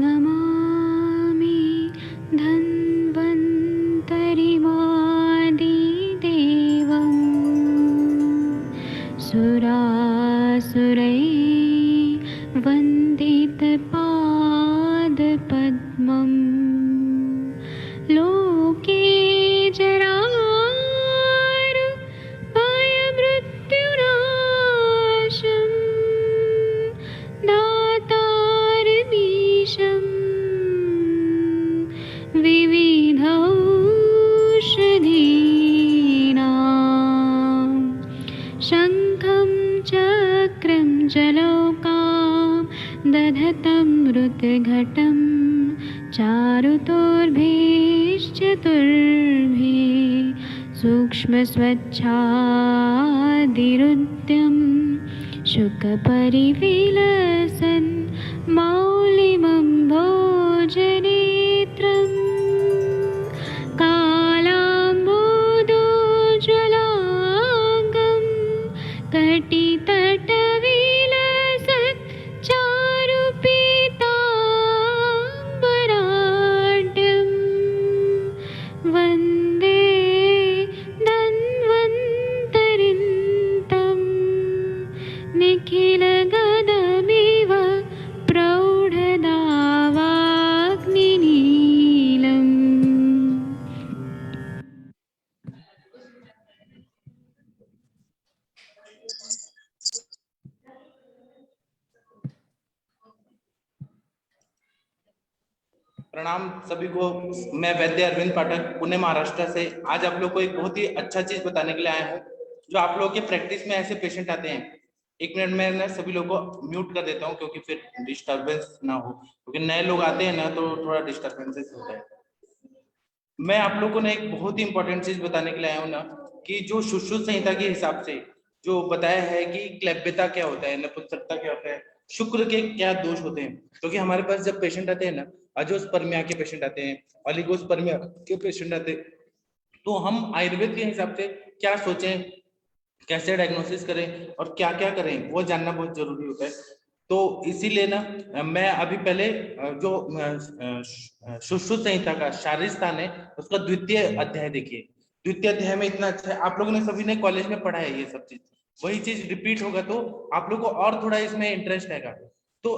नमामि धन्वन्तरिमादिदेवं सुरासुरैर्वन्दितपादपद्मं लोके जरारुभयमृत्युनाशं दातारमीशं विविधौषधीनां शङ्खं चक्रं जलौकां दधतं मृतघटं चारुतोर्भिश्चतुर्भिः सूक्ष्मस्वच्छादिरुद्यं शुकपरिविलसन् मौलिमं भोजनेत्रं कालाम्बोदोज्ज्वलाङ्गं कटितटविलसत् चारुपीताम्बराढ्यं वन्दे धन्वन्तरिन्तं निखिलगदमिव प्रौढदावाग्निनीलम्। प्रणाम सभी को। मैं वैद्य अरविंद पाठक पुणे महाराष्ट्र से आज आप लोग को एक बहुत ही अच्छा चीज बताने के लिए आया हूँ। जो आप लोगों के प्रैक्टिस में ऐसे पेशेंट आते हैं, एक मिनट में ना सभी लोगों को म्यूट कर देता हूँ क्योंकि फिर डिस्टरबेंस ना हो, क्योंकि नए लोग आते हैं ना तो थोड़ा डिस्टरबेंसेस होता है। मैं आप लोगों को ना एक बहुत ही इंपॉर्टेंट चीज बताने के लिए आया हूँ ना कि जो सुश्रुत संहिता के हिसाब से जो बताया है कि क्लैब्यता क्या होता है, नपुंसकता क्या होता है, शुक्र के क्या दोष होते हैं। क्योंकि हमारे पास जब पेशेंट आते हैं ना, अजोस्पर्मिया के पेशेंट आते हैं, ओलिगोस्पर्मिया के पेशेंट आते हैं, तो हम आयुर्वेद के हिसाब से क्या सोचें, कैसे डायग्नोसिस करें और क्या क्या करें, वो जानना बहुत जरूरी होता है। तो इसीलिए ना मैं अभी पहले जो सुश्रुत संहिता का शारीरिक स्थान है उसका द्वितीय अध्याय देखिए। द्वितीय अध्याय में इतना अच्छा है, आप लोगों ने सभी ने कॉलेज में पढ़ा है ये सब चीज, वही चीज रिपीट होगा तो आप लोग को और थोड़ा इसमें इंटरेस्ट आएगा। तो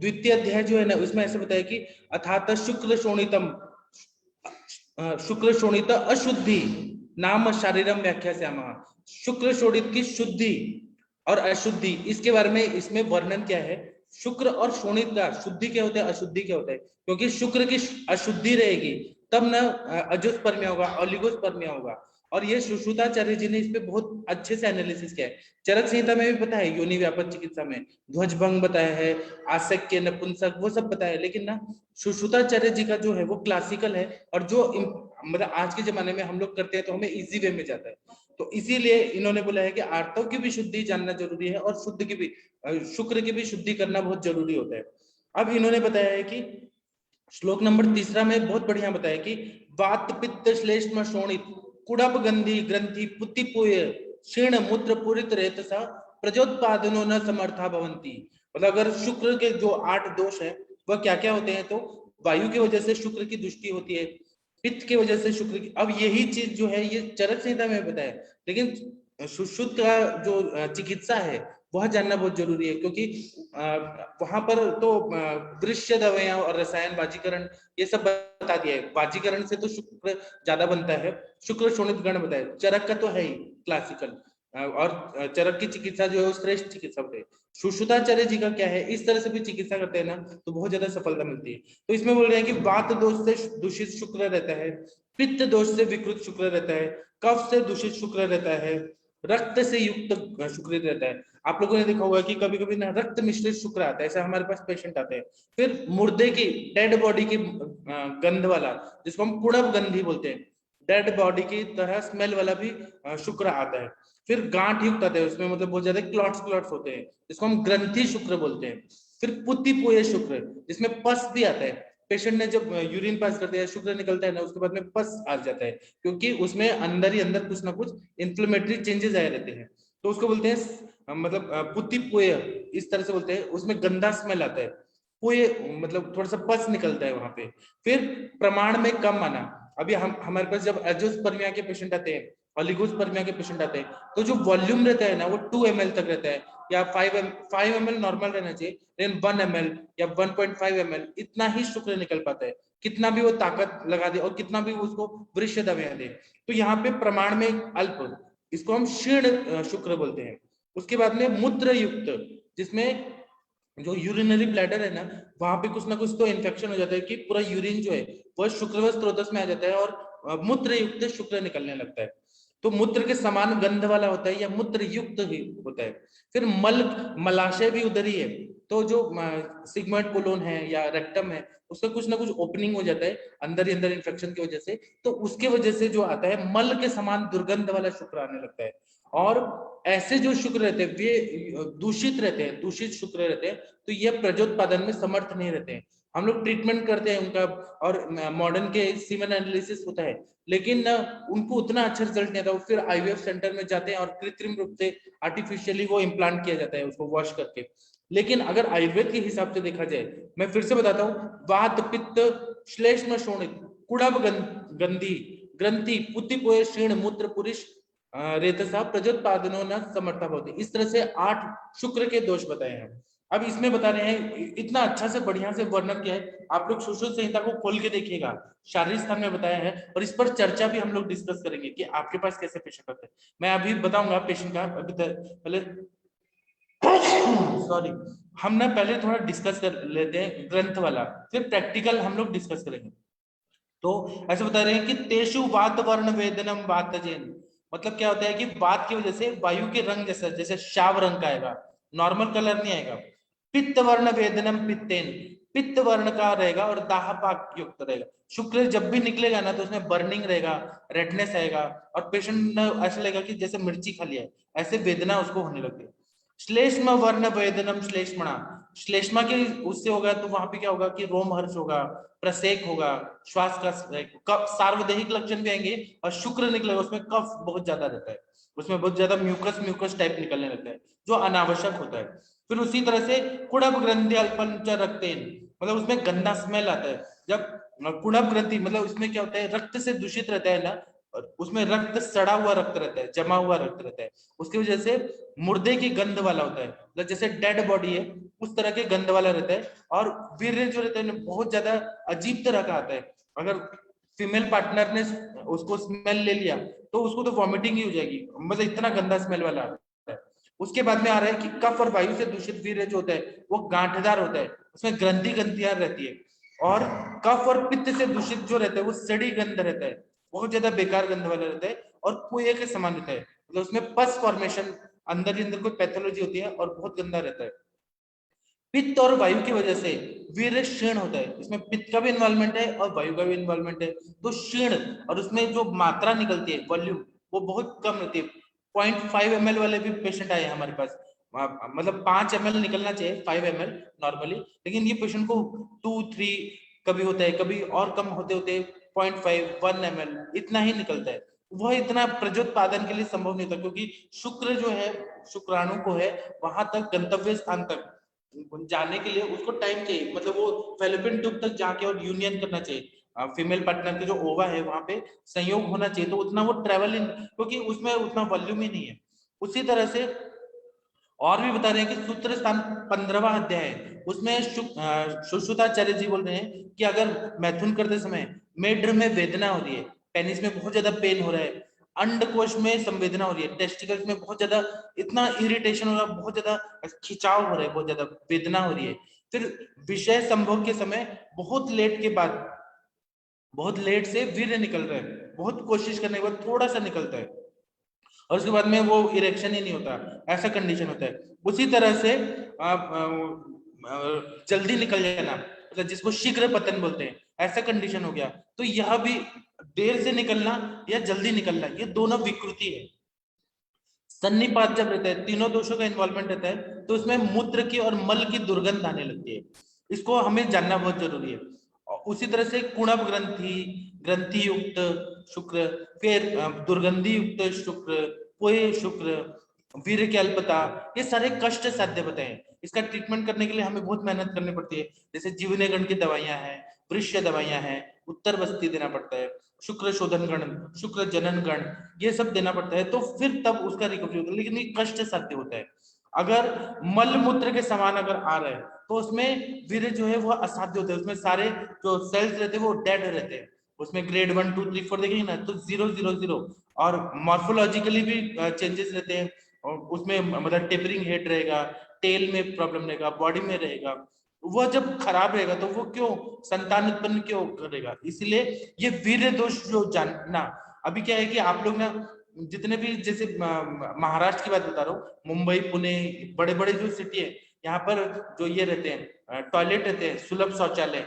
द्वितीय अध्याय जो है ना उसमें ऐसे बताया कि अथात शुक्ल शोणितम, शुक्र शोणित अशुद्धि नाम शारीरम व्याख्या से शुक्र शोणित की शुद्धि और अशुद्धि, इसके बारे में इसमें वर्णन क्या है। शुक्र और शोणित का शुद्धि क्या होता है, अशुद्धि क्या होता है, क्योंकि शुक्र की अशुद्धि रहेगी तब न अजोस्पर्मिया होगा, ओलिगोस्पर्मिया होगा। और ये सुश्रुताचार्य जी ने इस पे बहुत अच्छे से एनालिसिस किया है। चरक संहिता में भी पता है, योनि व्यापक चिकित्सा में ध्वजभंग बताया है, आसक्य, नपुंसक, वो सब बताया है। लेकिन ना सुश्रुताचार्य जी का जो है वो क्लासिकल है, और जो मतलब आज के जमाने में हम लोग करते हैं तो हमें इजी वे में जाता है। तो इसीलिए इन्होंने बोला है कि आर्तव की भी शुद्धि जानना जरूरी है और शुद्ध की भी, शुक्र की भी शुद्धि करना बहुत जरूरी होता है। अब इन्होंने बताया है कि श्लोक नंबर 3 में बहुत बढ़िया बताया कि वात पित्त श्लेष्म शोणित कुड़ब गंधी ग्रंथि पुत्तिपुय क्षीण मूत्र पूरित रेतसा प्रजोत्पादनो न समर्था भवंती। मतलब अगर शुक्र के जो 8 दोष है वह क्या क्या होते हैं, तो वायु की वजह से शुक्र की दृष्टि होती है, पित्त की वजह से शुक्र की, अब यही चीज जो है ये चरक संहिता में बताया, लेकिन सुश्रुत का जो चिकित्सा है वह जानना बहुत जरूरी है। क्योंकि वहां पर तो दृश्य दवाएं और रसायन बाजीकरण ये सब बता दिया है। बाजीकरण से तो शुक्र ज्यादा बनता है, शुक्र शोणित गण बताया, चरक का तो है ही क्लासिकल, और चरक की चिकित्सा जो है वो श्रेष्ठ चिकित्सा होती है। सुश्रुताचार्य जी का क्या है, इस तरह से भी चिकित्सा करते हैं ना तो बहुत ज्यादा सफलता मिलती है। तो इसमें बोल रहे हैं कि वात दोष से दूषित शुक्र रहता है, पित्त दोष से विकृत शुक्र रहता है, कफ से दूषित शुक्र रहता है, रक्त से युक्त शुक्र रहता है। आप लोगों ने देखा होगा कि कभी कभी ना रक्त मिश्रित शुक्र आता है, ऐसा हमारे पास पेशेंट आते हैं। फिर मुर्दे की, डेड बॉडी की गंध वाला, जिसको हम कुड़ब गंधी बोलते हैं, डेड बॉडी की तरह स्मेल वाला भी शुक्र आता है। फिर गांठ युक्त आता है, उसमें मतलब बहुत ज्यादा क्लॉट्स क्लॉट्स होते हैं, जिसको हम ग्रंथि शुक्र बोलते हैं। फिर पुत्तिपुय शुक्र, जिसमें पस भी आता है। पेशेंट ने जब यूरिन पास करते हैं, शुक्र निकलता है ना, उसके बाद में पस आ जाता है, क्योंकि उसमें अंदर ही अंदर कुछ ना कुछ इंफ्लेमेटरी चेंजेस आए रहते हैं। तो उसको बोलते हैं मतलब पुत्तिपुय, इस तरह से बोलते हैं। उसमें गंदा स्मेल आता है। पुए मतलब थोड़ा सा पस निकलता है वहां पे। फिर प्रमाण में कम आना, अभी हम हमारे पास जब एंजियोस्पर्मिया के पेशेंट आते हैं, ओलिगोस्पर्मिया के पेशेंट आते हैं, तो जो वॉल्यूम रहता है ना वो 2 ml तक रहता है, या 5 ml नॉर्मल रहना चाहिए, लेकिन 1 ml या 1.5 ml इतना ही शुक्र निकल पाता है, कितना भी वो ताकत लगा दे और कितना भी उसको वृक्ष दवाएं दे। तो यहाँ पे प्रमाण में अल्प, इसको हम क्षीण शुक्र बोलते हैं। उसके बाद में मूत्र युक्त, जिसमें जो यूरिनरी ब्लैडर है ना, वहां पे कुछ ना कुछ तो इन्फेक्शन हो जाता है कि पूरा यूरिन जो है वो शुक्रवत स्रोतस में आ जाता है और मूत्र युक्त शुक्र निकलने लगता है। तो मूत्र के समान गंध वाला होता है या मूत्र युक्त ही होता है। फिर मलाशय भी उधर ही है, तो जो सिगमेंट कोलोन है या रेक्टम है उसका कुछ ना कुछ ओपनिंग हो जाता है अंदर ही अंदर इन्फेक्शन की वजह से, तो उसके वजह से जो आता है मल के समान दुर्गंध वाला शुक्र आने लगता है। और ऐसे जो शुक्र रहते हैं वे दूषित रहते हैं, दूषित शुक्र रहते हैं, तो ये प्रजोत्पादन में समर्थ नहीं रहते हैं। हम लोग ट्रीटमेंट करते हैं उनका, और मॉडर्न के सीमेन एनालिसिस होता है, लेकिन उनको उतना अच्छा रिजल्ट नहीं आता। वो फिर आईवीएफ सेंटर में जाते हैं और कृत्रिम रूप से आर्टिफिशियली वो इम्प्लांट किया जाता है उसको वॉश करके। लेकिन अगर आयुर्वेद के हिसाब से देखा जाए, मैं फिर से बताता हूँ, वात पित्त श्लेष्म शोणित कुड़ब गंधी ग्रंथि पुतिपोय क्षीण मूत्र पुरुष रेतसा प्रजोत्पादनों न समर्था होती। इस तरह से 8 शुक्र के दोष बताए हैं। अब इसमें बता रहे हैं, इतना अच्छा से बढ़िया से वर्णन किया है, आप लोग सुश्रुत संहिता को खोल के देखिएगा, शारीरिक स्थान में बताया है, और इस पर चर्चा भी हम लोग डिस्कस करेंगे कि आपके पास कैसे पेशेंट होते हैं। मैं अभी बताऊंगा पेशेंट का, अभी पहले सॉरी, हम ना पहले थोड़ा डिस्कस कर लेते हैं ग्रंथ वाला, फिर प्रैक्टिकल हम लोग डिस्कस करेंगे। तो ऐसे बता रहे हैं कि तेषु वात वर्ण वेदनम वातजेन, मतलब क्या होता है कि वात की वजह से वायु के रंग जैसा, जैसे शाव रंग का आएगा, नॉर्मल कलर नहीं आएगा। पित्त वर्ण वेदनम पित्तेन, पित्त वर्ण का रहेगा और दाहपाक युक्त रहेगा। शुक्र जब भी निकलेगा ना तो उसमें बर्निंग रहेगा, रेडनेस आएगा, और पेशेंट ऐसा लगेगा कि जैसे मिर्ची खा लिया है, ऐसे वेदना उसको होने लगती है। श्लेष्म वर्ण वेदनम श्लेष्मणा, श्लेष्मा के उससे होगा तो वहां पे क्या होगा कि रोमहर्ष होगा, प्रसेक होगा, श्वास का कफ, सार्वदेहिक लक्षण भी आएंगे, और शुक्र निकलेगा उसमें कफ बहुत ज्यादा रहता है, उसमें बहुत ज्यादा म्यूकस म्यूकस टाइप निकलने लगता है जो अनावश्यक होता है। फिर उसी तरह से कुड़ब ग्रंथि अल्पंच रक्तेन, मतलब उसमें गंदा स्मेल आता है। जब कुड़ब ग्रंथि मतलब उसमें क्या होता है, रक्त से दूषित रहता है ना, और उसमें रक्त सड़ा हुआ रक्त रहता है, जमा हुआ रक्त रहता है, उसकी वजह से मुर्दे की गंध वाला होता है, मतलब जैसे डेड बॉडी है उस तरह के गंध वाला रहता है। और वीर्य जो रहता है बहुत ज्यादा अजीब तरह का आता है, अगर फीमेल पार्टनर ने उसको स्मेल ले लिया तो उसको तो वॉमिटिंग ही हो जाएगी, मतलब इतना गंदा स्मेल वाला आता है। उसके बाद में आ रहा है कि कफ और वायु से दूषित वीर्य जो होता है वो गांठदार होता है, उसमें ग्रंथि ग्रंथियां रहती है। और कफ और पित्त से दूषित जो रहता है वो सड़ी गंध रहता है, बहुत ज्यादा बेकार गंध वाला रहता है, और पुए के समान रहता है, मतलब उसमें पस फॉर्मेशन अंदर ही अंदर कोई पैथोलॉजी होती है, और बहुत गंदा रहता है। पित्त और वायु की वजह से वीर्य क्षीण होता है, इसमें पित्त का भी इन्वॉल्वमेंट है और वायु का भी इन्वॉल्वमेंट है, तो क्षीण, और उसमें जो मात्रा निकलती है वॉल्यूम वो बहुत कम रहती है। 0.5 ml वाले भी पेशेंट आए हमारे पास, मतलब 5 ml निकलना चाहिए, 5 ml नॉर्मली, लेकिन ये पेशेंट को 2-3 कभी होता है, कभी और कम होते होते 0.5-1 ml इतना ही निकलता है। वह इतना प्रजोत्पादन के लिए संभव नहीं था, क्योंकि शुक्र जो है, शुक्राणु को है वहां तक गंतव्य स्थान तक जाने के लिए उसको टाइम चाहिए, मतलब वो फेलोपियन ट्यूब तक जाके और यूनियन करना चाहिए, फीमेल पार्टनर के जो ओवा है वहां पे संयोग होना चाहिए, तो उतना वो ट्रेवल इन, क्योंकि उसमें उतना वॉल्यूम ही नहीं है। उसी तरह से और भी बता रहे हैं कि सूत्र स्थान 15वां अध्याय है, उसमें सुश्रुताचार्य जी बोल रहे हैं कि अगर मैथुन करते समय मेढ्र में वेदना हो रही है, पेनिस में बहुत ज्यादा पेन हो रहा है, अंडकोश में संवेदना हो रही है, टेस्टिकल्स में बहुत ज्यादा इतना इरिटेशन हो रहा है, बहुत ज्यादा खिंचाव हो रहा है, बहुत ज्यादा वेदना हो रही है, फिर विषय संभोग के समय बहुत लेट के बाद, बहुत लेट से वीर्य निकल रहा है, बहुत कोशिश करने के बाद थोड़ा सा निकलता है, और उसके बाद में वो इरेक्शन ही नहीं होता, ऐसा कंडीशन होता है। उसी तरह से जल्दी निकल जाना, मतलब जिसको शीघ्र पतन बोलते हैं, ऐसा कंडीशन हो गया, तो यह भी देर से निकलना या जल्दी निकलना, ये दोनों विकृति है। सन्निपात जब रहता है, तीनों दोषों का इन्वॉल्वमेंट रहता है, तो उसमें मूत्र की और मल की दुर्गंध आने लगती है, इसको हमें जानना बहुत जरूरी है। और उसी तरह से कुणब ग्रंथि, ग्रंथि युक्त शुक्र, फिर दुर्गंधि युक्त शुक्र, पोय शुक्र, वीर्य की अल्पता, ये सारे कष्ट साध्य बताए हैं। इसका ट्रीटमेंट करने के लिए हमें बहुत मेहनत करनी पड़ती है, जैसे जीवनेगण की दवाइयां हैं, वृक्ष दवाइयां हैं, उत्तर बस्ती देना पड़ता है, शुक्र शोधन गण, शुक्र जनन गण, ये सब देना पड़ता है, तो फिर तब उसका रिकवरी होता है। लेकिन ये कष्ट साध्य होता है। अगर मल मूत्र के समान अगर आ रहा है तो उसमें वीर्य जो है वो असाध्य होता है, उसमें सारे जो सेल्स रहते हैं वो डेड रहते हैं। उसमें ग्रेड 1 2 3 4 देखेंगे ना तो 0 0 0, और मॉर्फोलॉजिकली भी चेंजेस रहते हैं, और उसमें मतलब टेपरिंग हेड रहेगा, टेल में प्रॉब्लम रहेगा, बॉडी में रहेगा। वह जब खराब रहेगा तो वो क्यों संतान उत्पन्न क्यों करेगा? इसलिए ये वीर्य दोष जो जानना, अभी क्या है कि आप लोग ना जितने भी, जैसे महाराष्ट्र की बात बता रहा हूँ, मुंबई पुणे बड़े बड़े जो सिटी है, यहाँ पर जो ये रहते हैं टॉयलेट रहते हैं, सुलभ शौचालय,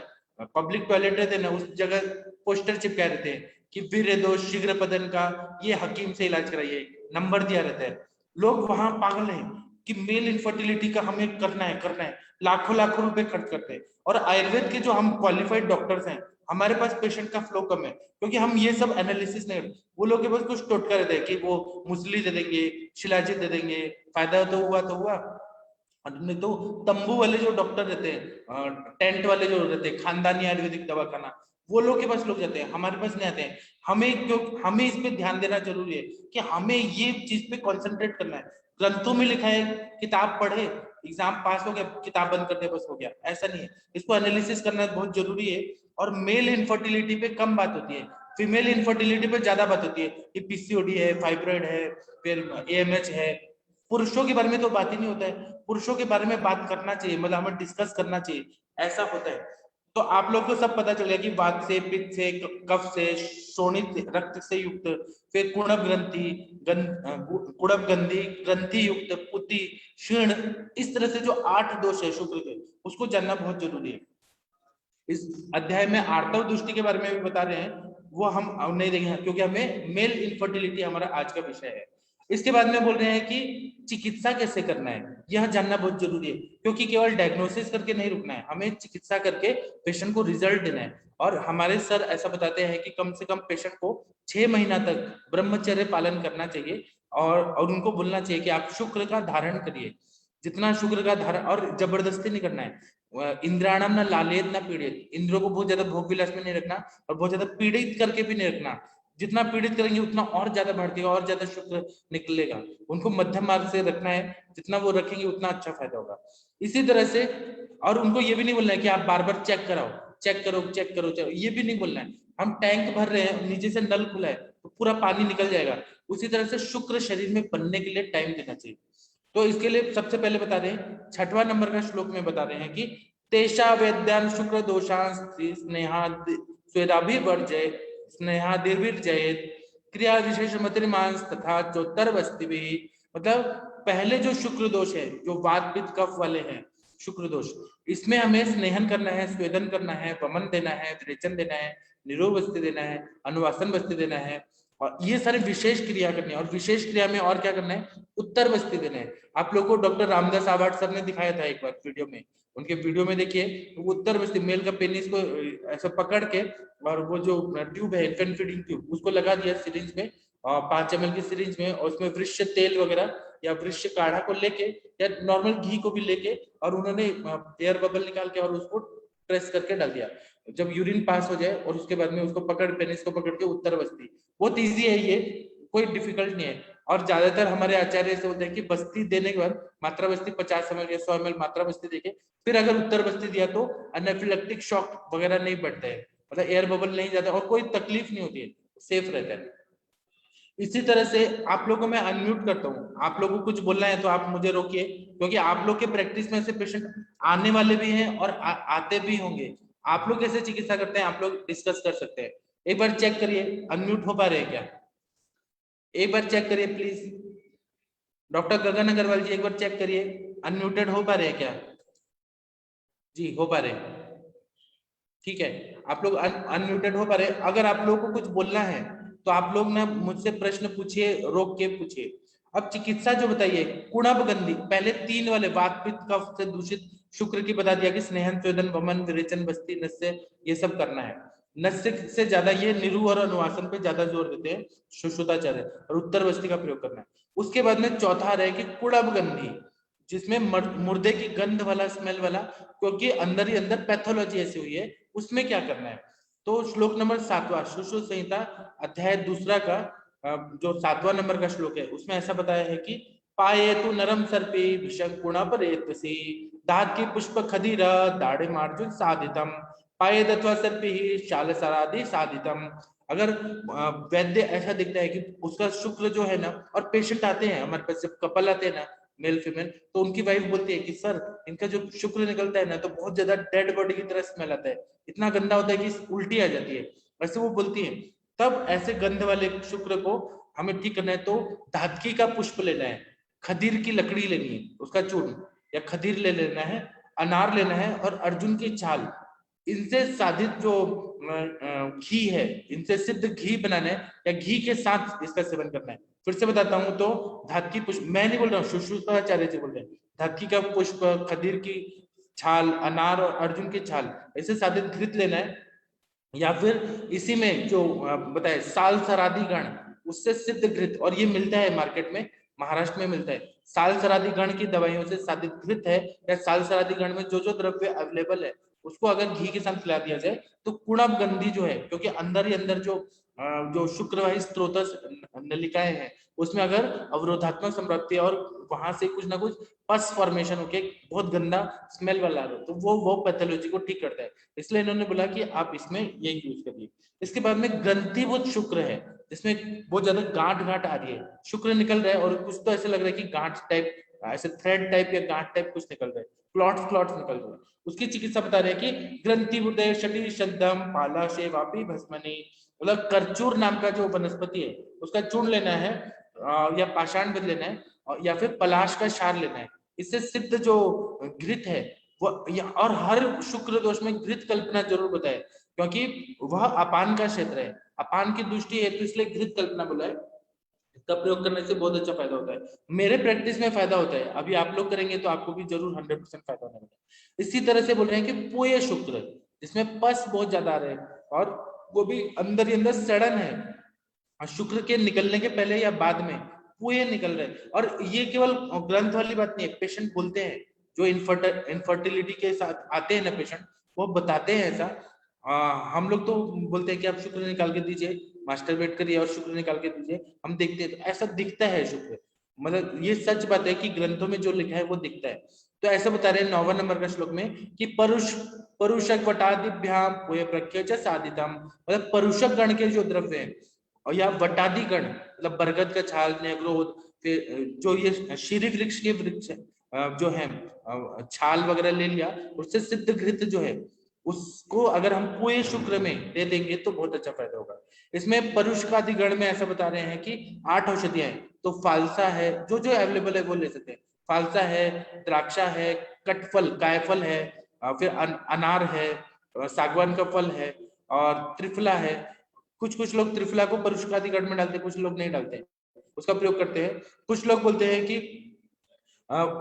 पब्लिक टॉयलेट रहते हैं ना, उस जगह पोस्टर चिपकाए रहते हैं कि वीर्य दोष शीघ्र पतन का ये हकीम से इलाज कराइए, नंबर दिया रहता है। लोग वहां पागल हैं कि मेल इनफर्टिलिटी का हमें करना है, लाखों लाखों रुपए खर्च करते हैं। और आयुर्वेद के जो हम क्वालिफाइड डॉक्टर्स हैं, हमारे पास पेशेंट का फ्लो कम है, क्योंकि हम ये सब एनालिसिस नहीं करते। वो लोग के पास कुछ टोटका रहता है कि वो मुसली दे देंगे, शिलाजीत दे देंगे, फायदा तो हुआ, नहीं तो तंबू वाले जो डॉक्टर रहते हैं, टेंट वाले जो रहते हैं, खानदानी आयुर्वेदिक दवाखाना, वो लोग के पास लोग जाते हैं, हमारे पास नहीं आते हैं। हमें इस पे ध्यान देना जरूरी है कि हमें ये चीज पे कॉन्सेंट्रेट करना है। ग्रंथों में लिखा है, किताब पढ़े, एग्जाम पास हो गया, किताब बंद कर दिया, बस हो गया, ऐसा नहीं है। इसको एनालिसिस करना बहुत जरूरी है। और मेल इनफर्टिलिटी पे कम बात होती है, फीमेल इनफर्टिलिटी पे ज्यादा बात होती है कि पीसीओडी है, फाइब्रॉइड है, फिर एएमएच है। पुरुषों के बारे में तो बात ही नहीं होता है। पुरुषों के बारे में बात करना चाहिए, मतलब हमें डिस्कस करना चाहिए, ऐसा होता है। तो आप लोग को सब पता चल गया कि वात से, पित्त से, कफ से, शोणित रक्त से युक्त, फिर कुणब ग्रंथि, कुणब गंधी ग्रंथि युक्त, पुति, क्षीण, इस तरह से जो 8 दोष है शुक्र के, उसको जानना बहुत जरूरी है। इस अध्याय में आर्तव दृष्टि के बारे में भी बता रहे हैं, वो हम नहीं देंगे क्योंकि हमें मेल इनफर्टिलिटी हमारा आज का विषय है। इसके बाद में बोल रहे हैं कि चिकित्सा कैसे करना है, यह जानना बहुत जरूरी है, क्योंकि केवल डायग्नोसिस करके नहीं रुकना है, हमें चिकित्सा करके पेशेंट को रिजल्ट देना है। और हमारे सर ऐसा बताते हैं कि कम से कम पेशेंट को 6 महीना तक ब्रह्मचर्य पालन करना चाहिए, और उनको बोलना चाहिए कि आप शुक्र का धारण करिए, जितना शुक्र का धारण, और जबरदस्ती नहीं करना है। इंद्राणम ना लालेत ना पीड़ित, इंद्रों को बहुत ज्यादा भोग विलास में नहीं रखना, और बहुत ज्यादा पीड़ित करके भी नहीं रखना। जितना पीड़ित करेंगे उतना और ज्यादा बढ़ेगा, और ज्यादा शुक्र निकलेगा। उनको मध्यम मार्ग से रखना है, जितना वो रखेंगे उतना अच्छा फायदा होगा। इसी तरह से, और उनको ये भी नहीं बोलना है कि आप बार बार चेक कराओ, चेक करो, चेक करो, चेक, ये भी नहीं बोलना है। हम टैंक भर रहे हैं, नीचे से नल खुला है तो पूरा पानी निकल जाएगा। उसी तरह से शुक्र शरीर में बनने के लिए टाइम देना चाहिए। तो इसके लिए सबसे पहले बता दें, 6वां नंबर का श्लोक में बता रहे हैं कि तेषा वेद्यान शुक्र दोषां स्नेहा स्वेदाभिवर्जय स्नेहादिर्विर्जयेत क्रिया विशेष मतिर्मांस तथा चोत्तर वस्ति भी। मतलब पहले जो शुक्र दोष है, जो वात पित्त कफ वाले हैं शुक्र दोष, इसमें हमें स्नेहन करना है, स्वेदन करना है, वमन देना है, विरेचन देना है, निरोग वस्ति देना है, अनुवासन वस्ति देना है, और ये सारे विशेष क्रिया करनी है। और विशेष क्रिया में और क्या करना है, उत्तर वस्ति देना है। आप लोगों को डॉक्टर रामदास आवाड सर ने दिखाया था एक बार वीडियो में, उनके वीडियो में देखिए, तो उत्तर वस्ति मेल का पेनिस को ऐसा पकड़ के, और वो जो ट्यूब है इन्फेंट फीडिंग ट्यूब, उसको लगा दिया सिरिंज में, 5 ml की सिरिंज में, और उसमें वृक्ष तेल वगैरह या वृक्ष काढ़ा को लेके, या नॉर्मल घी को भी लेके, और उन्होंने एयर बबल निकाल के और उसको प्रेस करके डाल दिया। जब यूरिन पास हो जाए और उसके बाद में उसको पकड़, पेनिस को पकड़ के उत्तर बस्ती, बहुत इजी है ये, कोई डिफिकल्ट नहीं है। और ज्यादातर हमारे आचार्य ऐसे होते हैं कि बस्ती देने के बाद मात्रा बस्ती 50 ml या 100 ml मात्रा बस्ती देके फिर अगर उत्तर बस्ती दिया तो एनाफिलेक्टिक शॉक वगैरह नहीं बढ़ता है, मतलब एयर बबल नहीं जाता और कोई तकलीफ नहीं होती है, सेफ रहता है। इसी तरह से आप लोगों को मैं अनम्यूट करता हूँ, आप लोगों को कुछ बोलना है तो आप मुझे रोकिए, क्योंकि आप लोग के प्रैक्टिस में से पेशेंट आने वाले भी हैं और आते भी होंगे। आप लोग कैसे चिकित्सा करते हैं, आप लोग डिस्कस कर सकते हैं। एक बार चेक करिए अनम्यूट हो पा रहे हैं क्या, एक बार चेक करिए प्लीज। डॉक्टर गगन अग्रवाल जी एक बार चेक करिए अनम्यूटेड हो पा रहे हैं क्या? जी हो पा रहे हैं, ठीक है। आप लोग अनम्यूटेड हो पा रहे हैं। अगर आप लोगों को कुछ बोलना है तो आप लोग ना मुझसे प्रश्न पूछिए, रोक के पूछिए। अब चिकित्सा जो बताइए, कुणब गंधी, पहले 3 वाले वात पित्त कफ से दूषित शुक्र की बता दिया कि स्नेहन स्वेदन वमन विरेचन बस्ती नस्य, ये सब करना है। नस्तिक से ज्यादा ये निरु और अनुवासन पे ज्यादा जोर देते हैं सुश्रुताचार्य, और उत्तर वस्ती का प्रयोग करना है। उसके बाद में चौथा है कि कुड़ब गंधी, जिसमें मुर्दे की गंध वाला, स्मेल वाला, क्योंकि अंदर ही अंदर पैथोलॉजी ऐसी हुई है, उसमें क्या करना है। तो श्लोक नंबर 7वां सुश्रुत संहिता अध्याय 2 का जो 7वां नंबर का श्लोक है, उसमें ऐसा बताया है कि पाये तु नरम सर्पे विशंकुणा परेतसी दात की पुष्प खदीरा दाढ़े मार्जुन साधितम पाये दत्वा सर्पे शाल सरादि साधितम। अगर वैद्य ऐसा दिखता है कि उसका शुक्र जो है ना, और पेशेंट आते हैं हमारे पास, जब कपल आते हैं ना मेल फीमेल, तो उनकी वाइफ बोलती है कि सर इनका जो शुक्र निकलता है ना तो बहुत ज्यादा डेड बॉडी की तरह स्मेल आता है, इतना गंदा होता है कि उल्टी आ जाती है, वैसे वो बोलती है। तब ऐसे गंध वाले शुक्र को हमें ठीक करना है, तो धातकी का पुष्प लेना है, खदीर की लकड़ी लेनी है, उसका चूर्ण या खदीर ले लेना है, अनार लेना है और अर्जुन की छाल, इनसे साधित जो घी है, इनसे सिद्ध घी बनाना है या घी के साथ इसका सेवन करना है। फिर से बताता हूं, तो धातकी पुष्प, मैं नहीं बोल रहा हूँ, सुश्रुताचार्य जी बोल रहे हैं, धातकी का पुष्प, खदीर की छाल, अनार और अर्जुन की छाल, ऐसे साधित घृत लेना है, या फिर इसी में जो बताए साल सरादी गण, उससे सिद्ध घृत, और ये मिलता है मार्केट में, महाराष्ट्र में मिलता है, साल सरादी गण की दवाइयों से साधित घृत है, या साल सरादी गण में जो जो द्रव्य अवेलेबल है उसको अगर घी के साथ खिला दिया जाए तो कुणब गंधी जो है, क्योंकि अंदर ही अंदर जो शुक्रवाही स्त्रोत नलिकाएं हैं, उसमें अगर अवरोधात्मक संपत्ति और वहां से कुछ ना कुछ पस फॉर्मेशन होके बहुत गंदा स्मेल वाला आ रहा है, तो वो पैथोलॉजी को ठीक करता है। इसलिए इन्होंने बोला कि आप इसमें ये यूज करिए। इसके बाद में ग्रंथिभूत शुक्र है, जिसमें बहुत ज्यादा गांठ गांठ आ रही है, शुक्र निकल रहा है और कुछ तो ऐसे लग रहा है कि गांठ टाइप, ऐसे थ्रेड टाइप या गांठ टाइप कुछ निकल रहा है, क्लॉट्स निकल रहे हैं, उसकी चिकित्सा बता रहे हैं कि ग्रंथिभूत शटी शब्दम पालाशे वापी भस्मनी, मतलब करचूर नाम का जो वनस्पति है उसका चूर्ण लेना है, या पाषाण विद लेना है, या फिर पलाश का क्षार लेना है। इससे सिद्ध जो घृत है वो, और हर शुक्र दोष में घृत कल्पना जरूर बताए, क्योंकि वह अपान का क्षेत्र है, अपान की दृष्टि है, तो इसलिए घृत कल्पना बोला है। इसका प्रयोग करने से बहुत अच्छा फायदा होता है, मेरे प्रैक्टिस में फायदा होता है, अभी आप लोग करेंगे तो आपको भी जरूर 100% फायदा होने वाला है। इसी तरह से बोल रहे हैं कि पोय शुक्र, जिसमें पस बहुत ज्यादा आ रहे हैं और वो भी अंदर ही अंदर सड़न है, शुक्र के निकलने के पहले या बाद में पूरे निकल रहे हैं। और ये केवल ग्रंथ वाली बात नहीं है, पेशेंट बोलते हैं, जो इनफर्टिलिटी के साथ आते हैं ना पेशेंट, वो बताते हैं ऐसा। हम लोग तो बोलते हैं कि आप शुक्र निकाल के दीजिए, मास्टरबेट करिए और शुक्र निकाल के दीजिए, हम देखते हैं तो ऐसा दिखता है शुक्र, मतलब ये सच बात है कि ग्रंथों में जो लिखा है वो दिखता है। तो ऐसा बता रहे हैं 9वां नंबर का श्लोक में कि परुषक वटादिभ्याम प्रख्य साधितम, मतलब परुषक गण के जो द्रव्य है, और या वटादी गण, मतलब बरगद का छाल, नेग्रोध, फिर जो ये शीरी वृक्ष के वृक्ष जो है, छाल वगैरह ले लिया, उससे सिद्ध घृत जो है उसको अगर हम पूरे शुक्र में दे देंगे तो बहुत अच्छा फायदा होगा। इसमें परुषकादि गण में ऐसा बता रहे हैं कि 8 औषधियां हैं, तो फालसा है, जो जो अवेलेबल है वो ले सकते हैं, फालसा है, द्राक्षा है, कटफल कायफल है, फिर अनार है, सागवान का फल है, और त्रिफला है। कुछ कुछ लोग त्रिफला को परुषकादि गण में डालते हैं, कुछ लोग नहीं डालते, उसका प्रयोग करते हैं। कुछ लोग बोलते हैं कि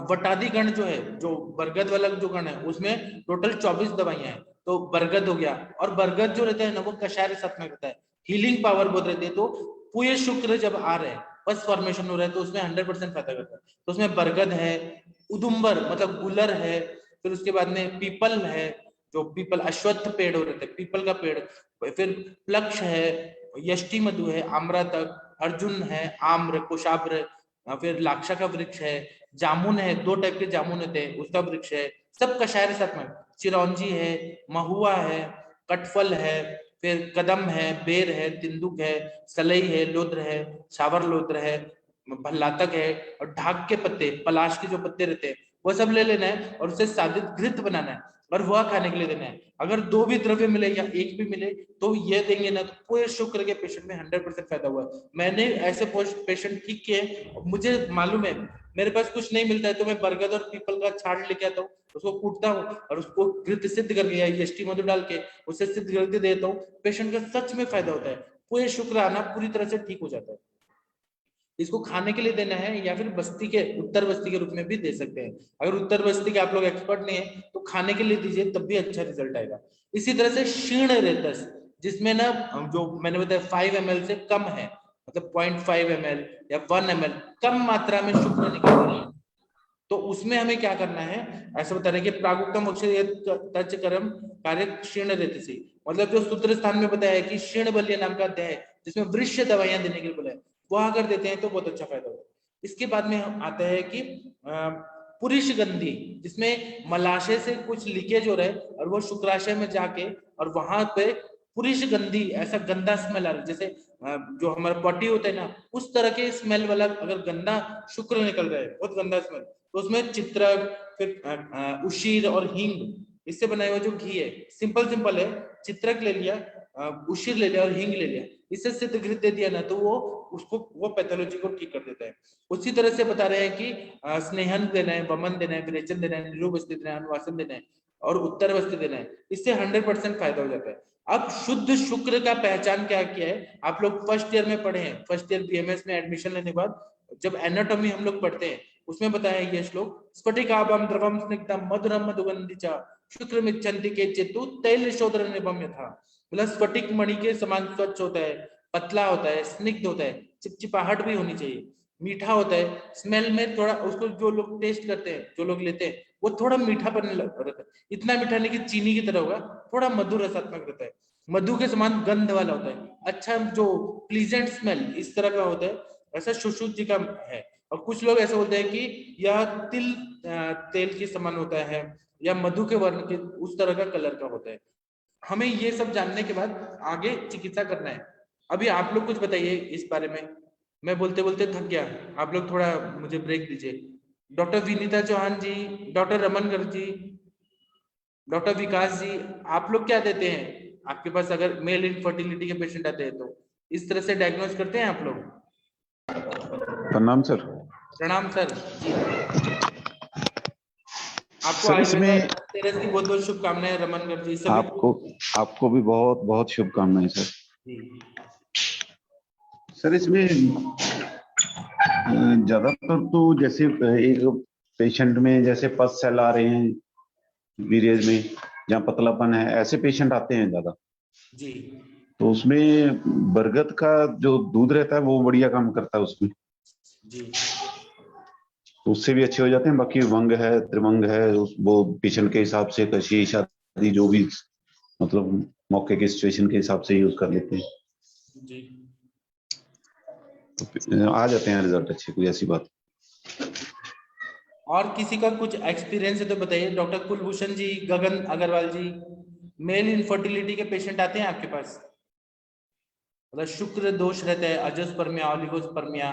वटादी गण जो है, जो बरगद वाला जो गण है, उसमें टोटल 24 दवाइयां हैं, तो बरगद हो गया, और बरगद जो रहता है ना वो कषाय साथ में रहता है, हीलिंग पावर बहुत रहती है। तो पूरे शुक्र जब आ रहे हैं, पस फॉर्मेशन हो रहा है, तो उसमें 100% फायदा करता है। तो उसमें बरगद है, उदुम्बर मतलब गुलर है, फिर उसके बाद में पीपल है, जो पीपल अश्वत्थ पेड़ हो रहते हैं, पीपल का पेड़, फिर प्लक्ष है, यष्टि मधु है, आम्रतक, अर्जुन है, आम्र कुशाभ्र, फिर लाक्षा का वृक्ष है, जामुन है, 2 टाइप के जामुन होते हैं, उसका वृक्ष है, सब कषाय साथ में, चिरौंजी है, महुआ है, कटफल है, फिर कदम है, बेर है, तिंदुक है, सलई है, लोद्र है, सावर लोद्र है, भल्लातक है, और ढाक के पत्ते, पलाश के जो पत्ते रहते हैं वो सब ले लेना है, और उससे साधित घृत बनाना है, और वह खाने के लिए देना है। अगर 2 भी द्रव्य मिले या एक भी मिले तो ये देंगे ना, तो पूरे शुक्र के पेशेंट में 100% फायदा हुआ। मैंने ऐसे पेशेंट ठीक किए, मुझे मालूम है, मेरे पास कुछ नहीं मिलता है तो मैं बरगद और पीपल का छाल लेके आता हूँ, उसको कूटता हूँ और उसको घृत सिद्ध करके या यष्टि मधु डाल के उससे सिद्ध करके देता हूँ, पेशेंट का सच में फायदा होता है, पूरे शुक्र आना पूरी तरह से ठीक हो जाता है। इसको खाने के लिए देना है या फिर बस्ती के, उत्तर बस्ती के रूप में भी दे सकते हैं। अगर उत्तर बस्ती के आप लोग एक्सपर्ट नहीं है तो खाने के लिए दीजिए, तब भी अच्छा रिजल्ट आएगा। इसी तरह से क्षीण रेतस, जिसमें ना जो मैंने बताया 5 ml से कम है, मतलब 0.5 ml या 1 ml कम मात्रा में शुक्र निकल रहा है, तो उसमें हमें क्या करना है, ऐसा बता रहे हैं कि प्रागुक्तम तच कर्म कार्य क्षीण रेतसी, मतलब जो सूत्र स्थान में बताया है कि क्षीण बल्य नाम का अध्याय है जिसमें वृक्ष दवाइयां देने के लिए बोला है, वह अगर देते हैं तो बहुत अच्छा फायदा होगा। इसके बाद में आता है कि पुरुष गंधी, जिसमें मलाशय से कुछ लीकेज हो रहा है और वो शुक्राशय में जाके और वहां पे पुरुष गंधी, ऐसा गंदा स्मेल आ रहा है जैसे जो हमारा पॉटी होता है ना, उस तरह के स्मेल वाला अगर गंदा शुक्र निकल रहा है, बहुत गंदा स्मेल, तो उसमें चित्रक, फिर उशीर और हींग, इससे बनाया हुआ जो घी है, सिंपल सिंपल है, चित्रक ले लिया, उशीर ले लिया और हींग ले लिया, इससे सिद्ध घृत दे दिया ना, तो वो उसको वो पैथोलॉजी को ठीक कर देता है। उसी तरह से बता रहे हैं कि स्नेहन देना है, वमन देना है, विरेचन देना है, निरुबस्ती देना है, अनुवासन देना है और उत्तर बस्ती देना है, इससे 100% फायदा हो जाता है। अब शुद्ध शुक्र का पहचान क्या किया है, आप लोग फर्स्ट ईयर में पढ़े हैं, फर्स्ट ईयर बीएमएस में एडमिशन लेने के बाद जब एनाटॉमी हम लोग पढ़ते हैं उसमें बताया है ये श्लोक, स्फटिकाभं द्रवम स्निग्धम मधुरम मधुगंधिचा शुक्रमिच्छन्ति के चेतु तैल शोधन निभम यथा, मतलब स्फटिक मणि के समान स्वच्छ होता है, पतला होता है, स्निग्ध होता है, चिपचिपाहट भी होनी चाहिए, मीठा होता है, स्मेल में थोड़ा उसको जो लोग टेस्ट करते हैं, जो लोग लेते हैं, वो थोड़ा मीठापन रहता है, इतना मीठा नहीं कि चीनी की तरह होगा, थोड़ा मधुर रसात्मक रहता है, मधु के समान गंध वाला होता है, अच्छा जो प्लीजेंट स्मेल इस तरह का होता है, ऐसा सुश्रुत जी का है। और कुछ लोग ऐसे बोलते हैं कि यह तिल तेल के समान होता है या मधु के वर्ण के उस तरह का कलर का होता है। हमें ये सब जानने के बाद आगे चिकित्सा करना है। अभी आप लोग कुछ बताइए इस बारे में, मैं बोलते बोलते थक गया, आप लोग थोड़ा मुझे ब्रेक दीजिए। डॉक्टर विनीता चौहान जी, डॉक्टर रमन गर्ग जी, डॉक्टर विकास जी, आप लोग क्या देते हैं आपके पास अगर मेल इनफर्टिलिटी के पेशेंट आते हैं, तो इस तरह से डायग्नोज करते हैं आप लोग? प्रणाम सर। प्रणाम सर जी। आपको सर इसमें धनतेरस की बहुत बहुत शुभकामनाएं रमन गर्ग जी, सभी आपको भी बहुत बहुत शुभकामनाएं सर जी। सर इसमें ज्यादातर तो जैसे एक पेशेंट में जैसे पस सेल आ रहे हैं वीरेज में, जहाँ पतलापन है, ऐसे पेशेंट आते हैं ज्यादा जी। तो उसमें बरगद का जो दूध रहता है वो बढ़िया काम करता है उसमें जी। तो उससे भी अच्छे हो जाते हैं। बाकी वंग है, त्रिवंग है, वो पेशेंट के हिसाब से कशी शादी जो भी मतलब मौके के सिचुएशन के हिसाब से यूज कर लेते हैं जी। तो आ जाते हैं रिजल्ट अच्छे, कोई ऐसी बात। और किसी का कुछ एक्सपीरियंस है तो बताइए। डॉक्टर कुलभूषण जी, गगन अग्रवाल जी, मेल इनफर्टिलिटी के पेशेंट आते हैं आपके पास, मतलब शुक्र दोष रहता है, अजोस्पर्मिया, ओलिगोस्पर्मिया?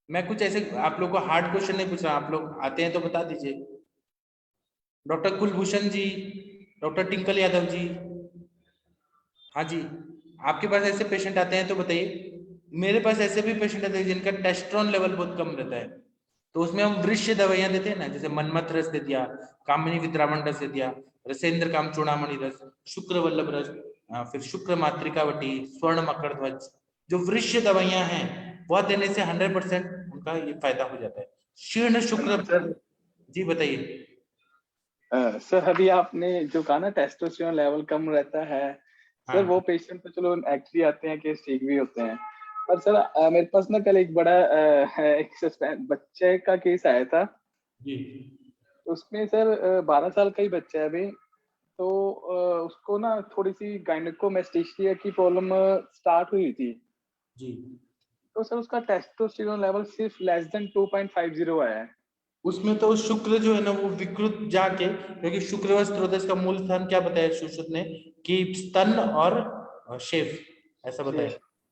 मैं कुछ ऐसे आप लोग को हार्ड क्वेश्चन नहीं पूछ रहा, आप लोग आते हैं तो बता दीजिए। डॉक्टर कुलभूषण जी, डॉक्टर टिंकल यादव जी, हाँ जी, आपके पास ऐसे पेशेंट आते हैं तो बताइए। मेरे पास ऐसे भी पेशेंट आते हैं जिनका टेस्टोस्टेरोन लेवल बहुत कम रहता है, तो उसमें हम वृक्ष दवाइयां देते हैं ना, जैसे मनमथ रस दे दिया, कामिनी विद्रावण रस दे दिया, रसेंद्र काम चूड़ामणि रस, शुक्र वल्लभ रस, फिर शुक्र मातृकावटी, स्वर्ण मकर ध्वज, जो वृक्ष दवाइयां हैं वह देने से 100% उनका ये फायदा हो जाता है। शीर्ण शुक्र सर जी बताइए। सर अभी आपने जो कहा ना टेस्टोस्टेरोन लेवल कम रहता है, सर वो पेशेंट तो चलो एक्चुअली आते हैं, केस ठीक भी होते हैं, पर सर मेरे पास ना कल एक बड़ा एक बच्चे का केस आया था जी। उसमें सर 12 साल का ही बच्चा है अभी, तो उसको ना थोड़ी सी गायनेकोमेस्टेशिया की प्रॉब्लम स्टार्ट हुई थी जी। तो सर उसका टेस्टोस्टेरोन लेवल सिर्फ लेस देन 2.50 आया है। उसमें तो शुक्र जो है ना वो विकृत जाके, क्योंकि शुक्र व त्रयोदश का मूल स्थान क्या बताया सुश्रुत ने कि स्तन और शेफ, ऐसा बताया।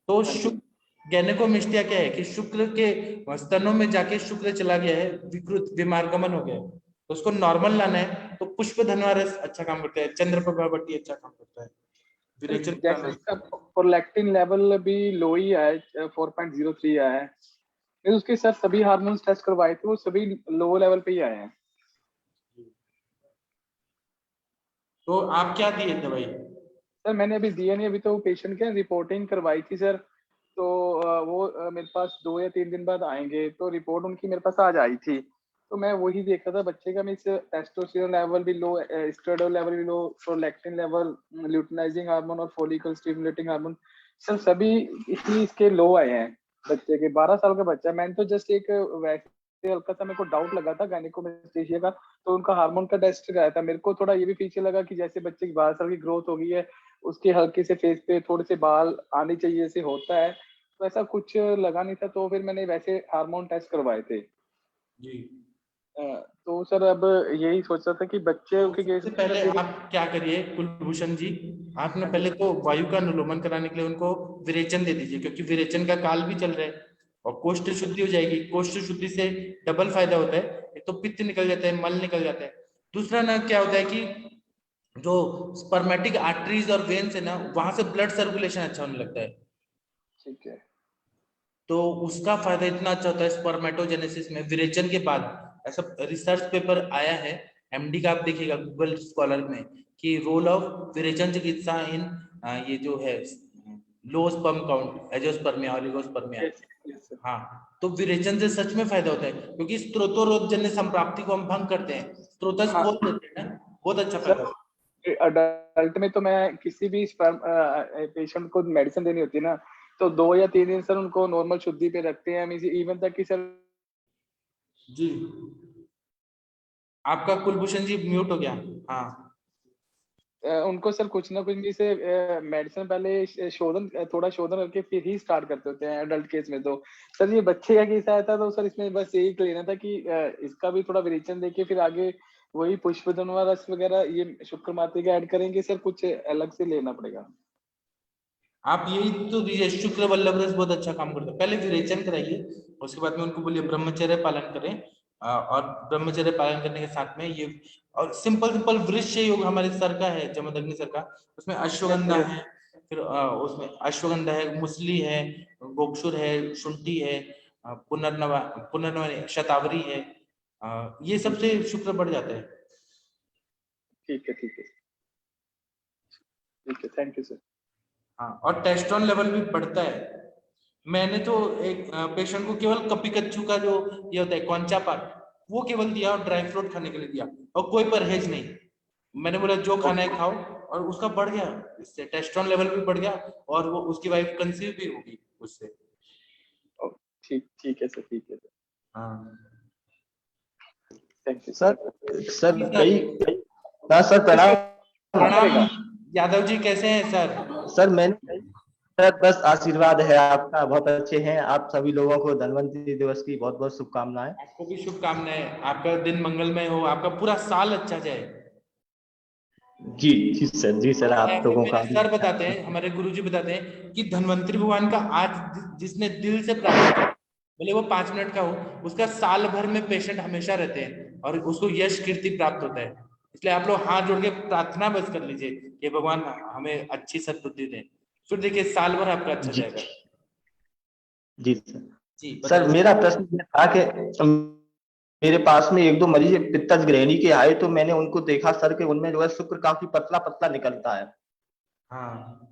तो शुक्र गैनेकोमेस्टिया क्या है कि शुक्र के स्तनों में जाके शुक्र चला गया है, विकृत विमार्गमन हो गया है, तो उसको नॉर्मल लाना है। तो पुष्प धनवारस अच्छा काम करता है, चंद्रप्रभा बट्टी अच्छा काम करता है, विरेचन जैसे इसका प्रोलैक्टिन लेवल भी लो ही है, 4.03 आया है, फिर उसके साथ सभी हार्मोन्स टेस्ट करवाए थे, वो सभी लो लेवल पे ही आए हैं। तो आप क्या दिए दवाई? सर मैंने अभी दिया नहीं, अभी तो पेशेंट के रिपोर्टिंग करवाई थी सर, तो वो मेरे पास 2 या 3 दिन बाद आएंगे, तो रिपोर्ट उनकी मेरे पास आज आई थी, तो मैं वही देख रहा था बच्चे का मीन्स टेस्टोस्टेरोन लेवल भी लो, एस्ट्रोडल लेवल भी लो, प्रोलैक्टिन लेवल, ल्यूटिनाइजिंग हार्मोन और फॉलिकल स्टिमुलेटिंग हार्मोन सर सभी ही इसके लो आए हैं बच्चे के। 12 साल का बच्चा, मैंने तो जस्ट एक वैसे हल्का सा मेरे को डाउट लगा था गायनेकोमेस्टेशिया का, तो उनका हार्मोन का टेस्ट कराया था। मेरे को थोड़ा ये भी फीचर लगा कि जैसे बच्चे की 12 साल की ग्रोथ हो गई है, उसके हल्के से फेस पे थोड़े से बाल आने चाहिए जैसे होता है, तो ऐसा कुछ लगा नहीं था, तो फिर मैंने वैसे हार्मोन टेस्ट करवाए थे। जी। तो सर अब यही सोचा था कि बच्चे के केस सबसे पहले आप क्या करिए कुलभूषण जी, आपने पहले तो वायु का अनुलोमन कराने के लिए उनको विरेचन दे दीजिए, क्योंकि विरेचन का काल भी चल रहा है और कोष्ठ शुद्धि हो जाएगी। कोष्ठ शुद्धि से डबल फायदा होता है, एक तो पित्त निकल जाता है, मल निकल जाता है। दूसरा ना क्या होता है कि जो स्पर्मेटिक आर्टरीज और वेन्स है ना, वहां से ब्लड सर्कुलेशन अच्छा होने लगता है। ठीक है। तो उसका फायदा इतना अच्छा होता है स्पर्मेटोजेनेसिस में विरेचन के बाद। ऐसा रिसर्च पेपर आया है, एमडी का आप देखिएगा गूगल स्कॉलर में, कि रोल ऑफ विरेचन चिकित्सा इन ये जो है लो स्पर्म काउंट, एंजियोस्पर्मिया, ओलिगोस्पर्मिया। हाँ, तो विरेचन से सच में फायदा होता है, क्योंकि स्त्रोतोरोधजन्य संप्राप्ति को हम भंग करते हैं, स्त्रोतस खोल देते हैं ना, बहुत अच्छा फायदा होता है। अडल्ट में तो मैं किसी भी स्पर्म पेशेंट को मेडिसिन देनी होती है ना, तो 2 या 3 दिन सर उनको नॉर्मल शुद्धि पे रखते हैं, इवन तक कि सर जी आपका कुलभूषण जी म्यूट हो गया। हाँ उनको सर कुछ ना कुछ भी से मेडिसिन पहले शोधन, थोड़ा शोधन करके फिर ही स्टार्ट करते होते हैं एडल्ट केस में। तो सर ये बच्चे का केस आया था, तो सर इसमें बस यही लेना था कि इसका भी थोड़ा विरेचन देके फिर आगे वही पुष्पधनुवा रस वगैरह ये शुक्र माते का ऐड करेंगे सर, कुछ अलग से लेना पड़ेगा? आप यही तो दीजिए, शुक्र वल्लभ रस बहुत अच्छा काम करता है। पहले विरेचन कराइए, उसके बाद में उनको बोलिए ब्रह्मचर्य पालन करें, और ब्रह्मचर्य पालन करने के साथ में ये और सिंपल सिंपल वृक्ष योग हमारे सर का है, जमदग्नि सर का, उसमें अश्वगंधा है, फिर उसमें अश्वगंधा है, मुसली है, गोक्षुर है, शुंठी है, पुनर्नवा पुनर्नवा शतावरी है, ये सबसे शुक्र बढ़ जाता है। ठीक है, ठीक है, ठीक है, थैंक यू सर। हाँ, और टेस्टोन लेवल भी बढ़ता है। मैंने तो एक पेशेंट को केवल कपिकच्चू का जो ये होता है कौंचा पात, वो केवल दिया और ड्राई फ्रूट खाने के लिए दिया, और कोई परहेज नहीं। मैंने बोला जो खाना है खाओ, और उसका बढ़ गया, इससे टेस्टोन लेवल भी बढ़ गया, और वो उसकी वाइफ कंसीव भी होगी उससे। ठीक, ठीक है सर, ठीक है सर, हाँ थैंक यू सर। सर कई सर प्रणाम। प्रणाम यादव जी, कैसे हैं सर? सर मैंने सर बस आशीर्वाद है आपका, बहुत अच्छे हैं आप। सभी लोगों को धन्वंतरि दिवस की बहुत बहुत शुभकामनाएं। आपको भी शुभकामनाएं, आपका दिन मंगलमय हो, आपका पूरा साल अच्छा जाए। जी जी सर, जी सर, आप ऐसे लोगों का मेरे सर बताते हैं, हमारे गुरुजी बताते हैं कि धन्वंतरि भगवान का आज जिसने दिल से प्रार्थना की, भले वो 5 मिनट का हो, उसका साल भर में पेशेंट हमेशा रहते हैं और उसको यश कीर्ति प्राप्त होता है। इसलिए आप लोग हाथ जोड़ के प्रार्थना बस कर लीजिए कि भगवान हमें अच्छी सद्बुद्धि दें, फिर देखिए साल भर आपका अच्छा जाएगा। जी सर। जी सर मेरा प्रश्न ये था कि मेरे पास में 1-2 मरीज पित्तज गृहिणी के आए, तो मैंने उनको देखा सर के उनमें जो है शुक्र काफी पतला पतला निकलता है, हाँ,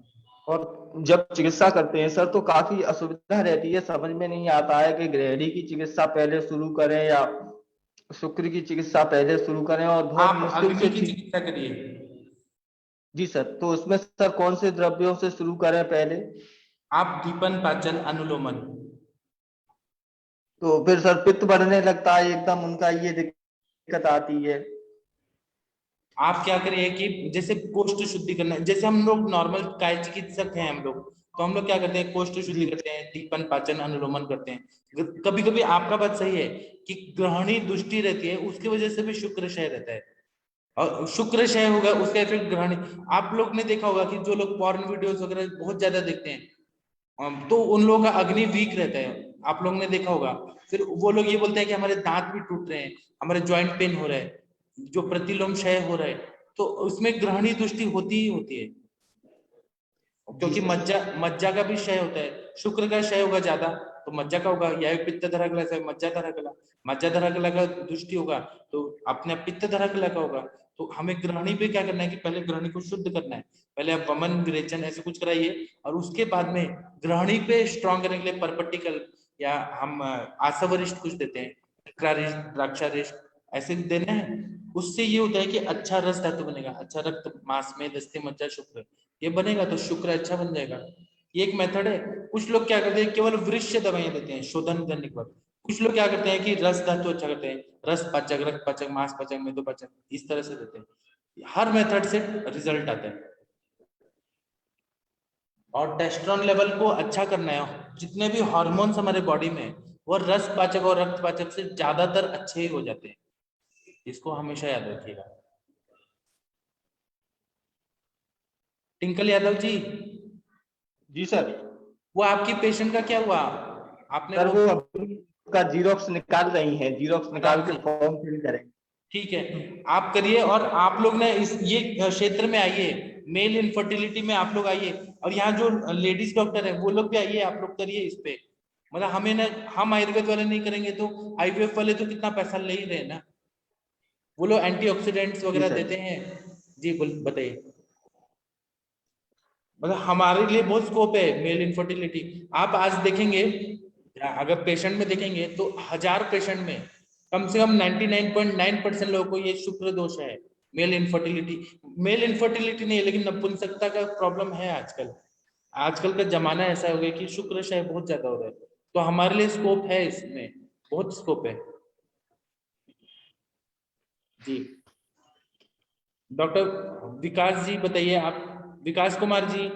और जब चिकित्सा करते हैं सर तो काफी असुविधा रहती है, समझ में नहीं आता है कि गृहिणी की चिकित्सा पहले शुरू करें या शुक्र की चिकित्सा पहले शुरू करें, और बहुत आप मुश्किल अग्नि से की ठीक। चिकित्सा करिए। जी सर, तो उसमें सर कौन से द्रव्यों से शुरू करें पहले? आप दीपन पाचन अनुलोमन। तो फिर सर पित्त बढ़ने लगता है एकदम, उनका ये दिक्कत आती है। आप क्या करिए कि जैसे कोष्ठ शुद्धि करना है, जैसे हम लोग नॉर्मल काय चिकित्सक हैं हम लोग, तो हम लोग क्या करते हैं, कोष्ठ शुद्धि करते हैं, दीपन पाचन अनुलोमन करते हैं। कभी कभी आपका बात सही है कि ग्रहणी दृष्टि रहती है, उसकी वजह से भी शुक्र क्षय रहता है, और शुक्र क्षय होगा उसका इफेक्ट ग्रहणी। आप लोग ने देखा होगा कि जो लोग पॉर्न वीडियोस वगैरह बहुत ज्यादा देखते हैं, तो उन लोगों का अग्नि वीक रहता है, आप लोगों ने देखा होगा। फिर वो लोग ये बोलते हैं कि हमारे दांत भी टूट रहे हैं, हमारे ज्वाइंट पेन हो रहा है, जो प्रतिलोम क्षय हो रहा है, तो उसमें ग्रहणी दृष्टि होती ही होती है, क्योंकि मज्जा का भी क्षय होता है। शुक्र का क्षय होगा ज्यादा तो मज्जा का होगा, या पित्त धरा गला से मज्जा धरा गला, मज्जा धरा गला का दृष्टि होगा तो अपने पित्त धरा गला का होगा। तो हमें ग्रहणी पे क्या करना है कि पहले ग्रहणी को शुद्ध करना है, पहले आप वमन विरेचन ऐसे कुछ कराइए, और उसके बाद में ग्रहणी पे स्ट्रॉन्ग करने के लिए परपट्टिकल या हम आसवरिष्ठ कुछ देते हैं, द्राक्षारिष्ट ऐसे देना है। उससे ये होता है कि अच्छा रस धातु बनेगा, अच्छा रक्त मांस में दस्ते मज्जा शुक्र ये बनेगा तो शुक्र अच्छा बन जाएगा। ये एक मेथड है। कुछ लोग क्या करते हैं केवल वृक्ष दवाइयां देते हैं शोधन करने के बाद। कुछ लोग क्या करते हैं कि रस धातु अच्छा करते हैं, रस पाचक, रक्त पाचक, मांस पाचक, मेदो पाचक, इस तरह से देते हैं। हर मेथड से रिजल्ट आता है। और टेस्टोस्टेरोन लेवल को अच्छा करना है, जितने भी हार्मोन्स हमारे बॉडी में वो रस पाचक और रक्त पाचक से ज्यादातर अच्छे ही हो जाते हैं। इसको हमेशा याद रखिएगा। टिंकल यादव जी। जी सर। वो आपकी पेशेंट का क्या हुआ? आपने सर वो अभी का जीरोक्स निकाल रही हैं, जीरोक्स निकाल के फॉर्म फिल करें। ठीक है, आप करिए। और आप लोग ने इस ये क्षेत्र में आइए, मेल इनफर्टिलिटी में आप लोग आइए, और यहाँ जो लेडीज डॉक्टर है वो लोग भी आइए, आप लोग करिए इस पे। मतलब हमें ना, हम आयुर्वेद वाले नहीं करेंगे तो आईवीएफ वाले तो कितना पैसा ले ही रहे हैं ना। वो लोग एंटीऑक्सीडेंट्स वगैरह देते हैं। जी बताइए। मतलब हमारे लिए बहुत स्कोप है मेल इनफर्टिलिटी। आप आज देखेंगे, अगर पेशेंट में देखेंगे तो 1000 पेशेंट में कम से कम 99.9% लोगों को ये शुक्र दोष है, मेल इनफर्टिलिटी। मेल इनफर्टिलिटी नहीं है, लेकिन नपुंसकता का प्रॉब्लम है आजकल। आजकल का जमाना ऐसा हो गया कि शुक्र क्षय बहुत ज्यादा हो रहा है। तो हमारे लिए स्कोप है, इसमें बहुत स्कोप है। जी डॉक्टर विकास जी बताइए आप। विकास कुमार जी।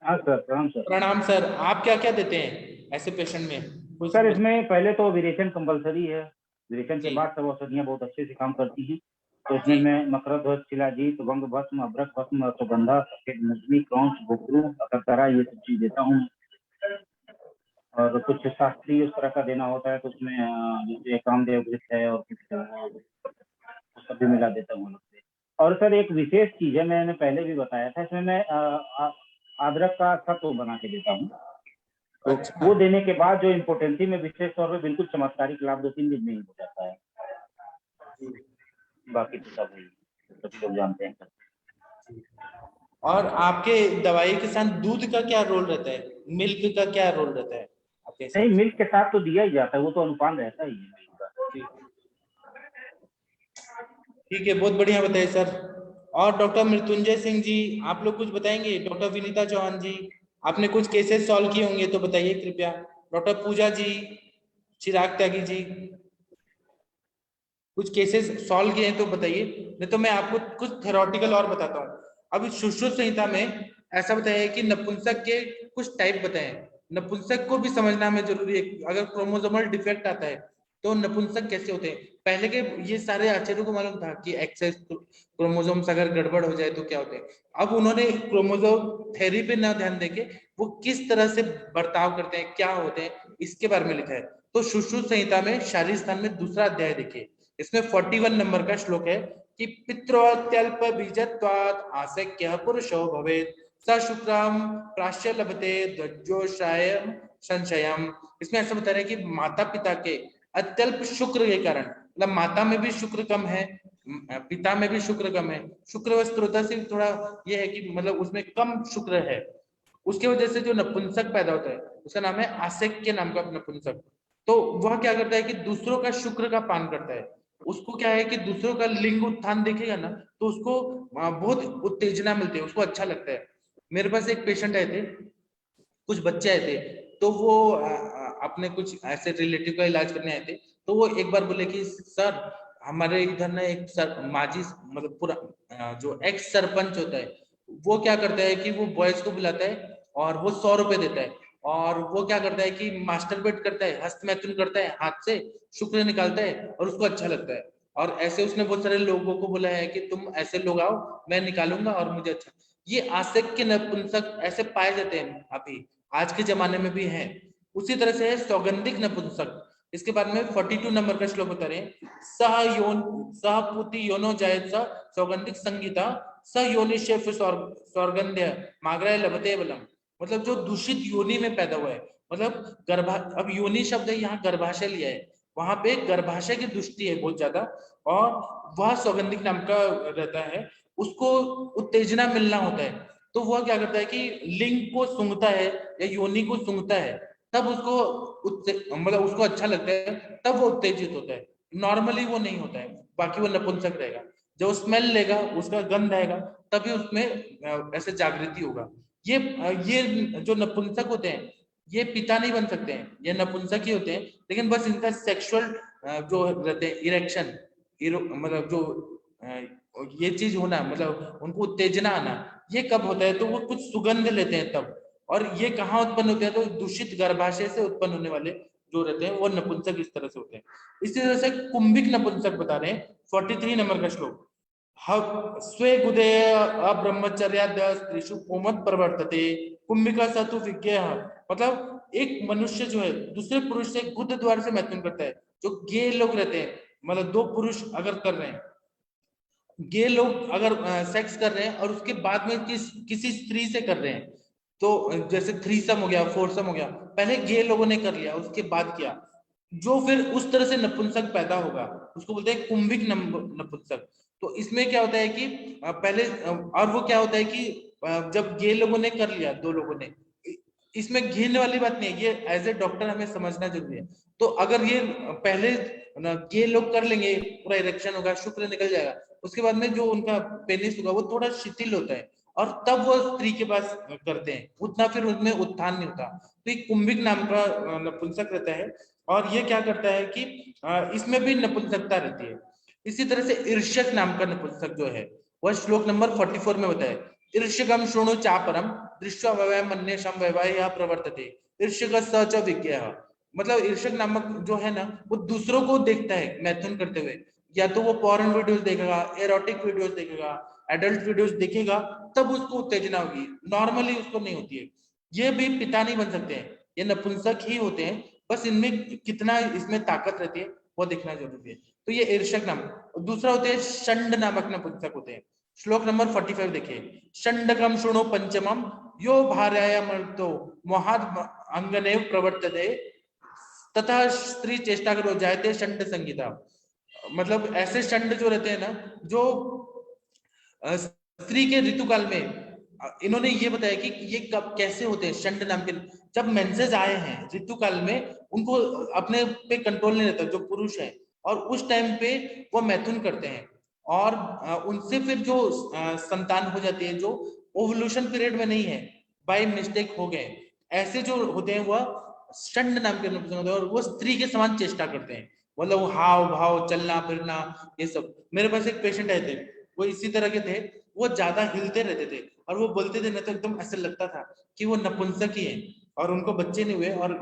हाँ सर, प्रणाम सर। प्रणाम सर। आप क्या क्या देते हैं ऐसे पेशेंट में? सर इसमें पहले तो विरेचन कंपलसरी है, विरेचन के जी। बाद सब औषधियाँ बहुत अच्छे से काम करती हैं। तो इसमें मैं मकरध्वज, शिलाजीत, वंग भस्म, अभ्रक भस्म, अश्वगंधा, सफेद मुजनी, क्रौंच, घुघरू, अकरतरा, ये सब चीज देता हूँ। और कुछ शास्त्रीय उस तरह का देना होता है तो उसमें जैसे कामदेव वृक्ष है और कुछ सब भी मिला देता हूँ अलग से। और सर एक विशेष चीज है, मैंने पहले भी बताया था, इसमें मैं अदरक का सत्व बना के देता हूँ। तो वो देने के बाद जो इम्पोर्टेंसी में विशेष तौर पे बिल्कुल चमत्कारिक लाभ 2-3 दिन में ही हो जाता है। बाकी तो सब सभी लोग जानते हैं। और आपके दवाई के साथ दूध का क्या रोल रहता है, मिल्क का क्या रोल रहता है आपके साथ? नहीं, मिल्क के साथ तो दिया ही जाता है, वो तो अनुपान रहता ही है मिल्क का। ठीक है, बहुत बढ़िया बताइए सर। और डॉक्टर मृत्युंजय सिंह जी, आप लोग कुछ बताएंगे? डॉक्टर विनीता चौहान जी, आपने कुछ केसेस सॉल्व किए होंगे तो बताइए कृपया। डॉक्टर पूजा जी, चिराग त्यागी जी, कुछ केसेस सॉल्व किए हैं तो बताइए, नहीं तो मैं आपको कुछ थ्योरेटिकल और बताता हूँ। अभी सुश्रुत संहिता में ऐसा बताया है कि नपुंसक के कुछ टाइप बताए। नपुंसक को भी समझना हमें जरूरी है। अगर क्रोमोसोमल डिफेक्ट आता है तो नपुंसक कैसे होते हैं। पहले के ये सारे आचार्यों को मालूम था कि एक्सेस क्रोमोसोम्स अगर गड़बड़ हो जाए तो क्या होते हैं। अब उन्होंने क्रोमोसोम थेरेपी पे न ध्यान देके वो किस तरह से बर्ताव करते हैं, क्या होते हैं, इसके बारे में लिखा है। तो सुश्रुत संहिता में शारीरिक स्थान में दूसरा अध्याय देखिए, इसमें 41 नंबर का श्लोक है कि पित्रोत्यल्प बीजत्वात् आसक्यः पुरुषो भवेत् स शुक्रम प्राश्य लभते ध्वजोषायम संशयम। इसमें ऐसा बता रहे हैं कि माता पिता के अत्यल्प शुक्र के कारण, मतलब माता में भी शुक्र कम है, पिता में भी शुक्र कम है। शुक्र वस्त्रोता से थोड़ा यह है कि मतलब उसमें कम शुक्र है, उसके वजह से जो नपुंसक पैदा होता है उसका नाम है आसक्य नाम का नपुंसक। तो वह क्या करता है कि दूसरों का शुक्र का पान करता है। उसको क्या है कि दूसरों का लिंग उत्थान देखेगा ना तो उसको बहुत उत्तेजना मिलती है, उसको अच्छा लगता है। मेरे पास एक पेशेंट आए थे, कुछ बच्चे आए थे, तो वो अपने कुछ ऐसे रिलेटिव का इलाज करने आए थे। तो वो एक बार बोले कि सर हमारे इधर ना एक सर माजी, मतलब पूरा जो एक्स सरपंच होता है वो क्या करता है कि वो बॉयज को बुलाता है और वो 100 रुपए देता है, और वो क्या करता है कि मास्टरबेट करता है, हस्त मैथुन करता है, हाथ से शुक्र निकालता है और उसको अच्छा लगता है। और ऐसे उसने बहुत सारे लोगों को बोला है कि तुम ऐसे लोग आओ, मैं निकालूंगा और मुझे अच्छा। ये आसक्य नपुंसक ऐसे पाए जाते हैं, अभी आज के जमाने में भी हैं। उसी तरह से है सौगंधिक नपुंसक। इसके बाद में 42 नंबर का श्लोक बता रहे हैं, सह योन सह पुति योनो जायत सौगंधिक संगीता स योनिशेफ स्वर्गंध्य माग्रह लभते बलम। मतलब जो दूषित योनि में पैदा हुआ है, मतलब अब योनि शब्द है यहाँ गर्भाशय लिया है, वहां पे गर्भाशय की दृष्टि है बहुत ज्यादा, और वह सौगंधिक नाम का रहता है, उसको उत्तेजना मिलना होता है। तो वह क्या करता है कि लिंग को सूंघता है या योनि को सूंघता है, तब उसको मतलब उसको अच्छा लगता है, तब वो उत्तेजित होता है। नॉर्मली वो नहीं होता है, बाकी वो नपुंसक रहेगा। जब स्मेल लेगा, उसका गंध आएगा, तभी उसमें ऐसे जागृति होगा। ये जो नपुंसक होते हैं ये पिता नहीं बन सकते हैं, ये नपुंसक ही होते हैं, लेकिन बस इनका सेक्सुअल जो रहते हैं इरेक्शन, मतलब जो ये चीज होना, मतलब उनको उत्तेजना आना, ये कब होता है तो वो कुछ सुगंध लेते हैं तब। और ये कहाँ उत्पन्न होते हैं तो दूषित गर्भाशय से उत्पन्न होने वाले जो रहते हैं वो नपुंसक इस तरह से होते हैं। इसी तरह से कुंभिक नपुंसक बता रहे हैं 43 नंबर का श्लोक। स्वे गुदे अब्रह्मचर्याद स्त्रीषु कोमत प्रवर्तते कुंभिका सतु विज्ञ। मतलब एक मनुष्य जो है दूसरे पुरुष से गुद द्वार से मैथुन करता है। जो गे लोग रहते हैं, मतलब दो पुरुष अगर कर रहे हैं, गे लोग अगर सेक्स कर रहे हैं और उसके बाद में किसी स्त्री से कर रहे हैं, तो जैसे थ्रीसम हो गया, फोरसम हो गया, पहले गे लोगों ने कर लिया उसके बाद किया, जो फिर उस तरह से नपुंसक पैदा होगा उसको बोलते हैं कुंभिक नपुंसक। तो इसमें क्या होता है कि पहले और वो क्या होता है कि जब गे लोगों ने कर लिया, दो लोगों ने, इसमें घिरने वाली बात नहीं है, ये एज ए डॉक्टर हमें समझना जरूरी है। तो अगर ये पहले गे लोग कर लेंगे, पूरा इरेक्शन होगा, शुक्र निकल जाएगा, उसके बाद में जो उनका पेनिस होगा वो थोड़ा शिथिल होता है और तब वो स्त्री के पास करते हैं, उतना फिर उसमें उत्थान नहीं होता। तो एक कुंभिक नाम का नपुंसक रहता है और ये क्या करता है कि इसमें भी नपुंसकता रहती है। इसी तरह से ईर्ष्यक नाम का नपुंसक जो है वह श्लोक नंबर 44 में बताया। ईर्ष्यकम शृणु चापरम दृष्टवा वै मन्येषां वैवाहिकः प्रवर्तते ईर्ष्यक स च विज्ञः। मतलब ईर्ष्यक नामक जो है ना वो दूसरों को देखता है मैथुन करते हुए, या तो वो पॉर्न वीडियोस देखेगा, एरोटिक वीडियोस देखेगा, एडल्ट वीडियोस देखेगा, तब उसको उत्तेजना होगी, नॉर्मली उसको नहीं होती है। ये भी पिता नहीं बन सकते हैं, ये नपुंसक ही होते हैं, बस इनमें कितना इसमें ताकत रहती है वो देखना जरूरी है। तो ये ईर्ष्यक नाम। दूसरा होते हैं षंड नामक नपुंसक होते हैं। श्लोक नंबर 45 देखिए। षंडकम शृणु पंचमम यो भार्यामर्तो मोहाद अंगनेव प्रवर्तते तथा स्त्री चेष्टा करो जायते षंड संगीता। मतलब ऐसे षंड जो रहते हैं ना, जो स्त्री के ऋतुकाल में, इन्होंने ये बताया कि ये कब कैसे होते हैं षंड नाम के। जब मेंसेस आए हैं ऋतुकाल में, उनको अपने पे कंट्रोल नहीं रहता जो पुरुष है, और उस टाइम पे वो मैथुन करते हैं और उनसे फिर जो संतान हो जाती है, जो ओवल्यूशन पीरियड में नहीं है, बाय मिस्टेक हो गए, ऐसे जो होते हैं वह षंड नाम के होते हैं और वो स्त्री के समान चेष्टा करते हैं, मतलब वो हाव भाव, चलना फिरना, ये सब। मेरे पास एक पेशेंट आए थे, वो इसी तरह के थे, वो ज्यादा हिलते रहते थे और वो बोलते थे ना तो एकदम ऐसा लगता था कि वो नपुंसक ही है, और उनको बच्चे नहीं हुए और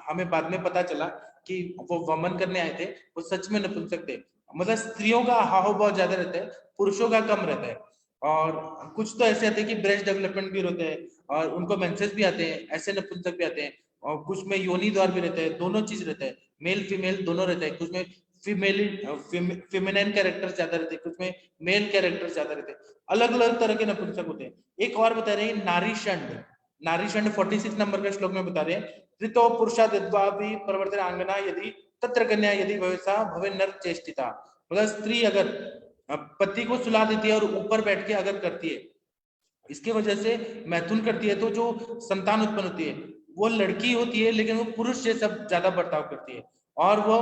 हमें बाद में पता चला कि वो वमन करने आए थे, वो सच में नपुंसक थे। मतलब स्त्रियों का हाव भाव ज्यादा रहता है, पुरुषों का कम रहता है। और कुछ तो ऐसे आते हैं कि ब्रेस्ट डेवलपमेंट भी होते हैं और उनको मेंसेस भी आते हैं, ऐसे नपुंसक भी आते हैं। और कुछ में योनि द्वार भी रहता है, दोनों चीज रहता है, मेल फीमेल दोनों रहता है। कुछ में फेमिनिन कैरेक्टर ज्यादा रहते हैं, कुछ में मेल कैरेक्टर ज्यादा रहते हैं, अलग अलग तरह के नपुंसक होते हैं। एक और बता रहे हैं नारी षंड। नारी षंड 46 नंबर के श्लोक में बता रहे हैं। ऋतो पुरुषाद यद्वापि प्रवर्तते आंगना यदि तत्र कन्या यदि भवेसा भवे नर चेष्टिता। मतलब स्त्री अगर पति को सुला देती है और ऊपर बैठ के अगर करती है, इसके वजह से मैथुन करती है, तो जो संतान उत्पन्न होती है वो लड़की होती है, लेकिन वो पुरुष जैसा ज्यादा बर्ताव करती है, और वो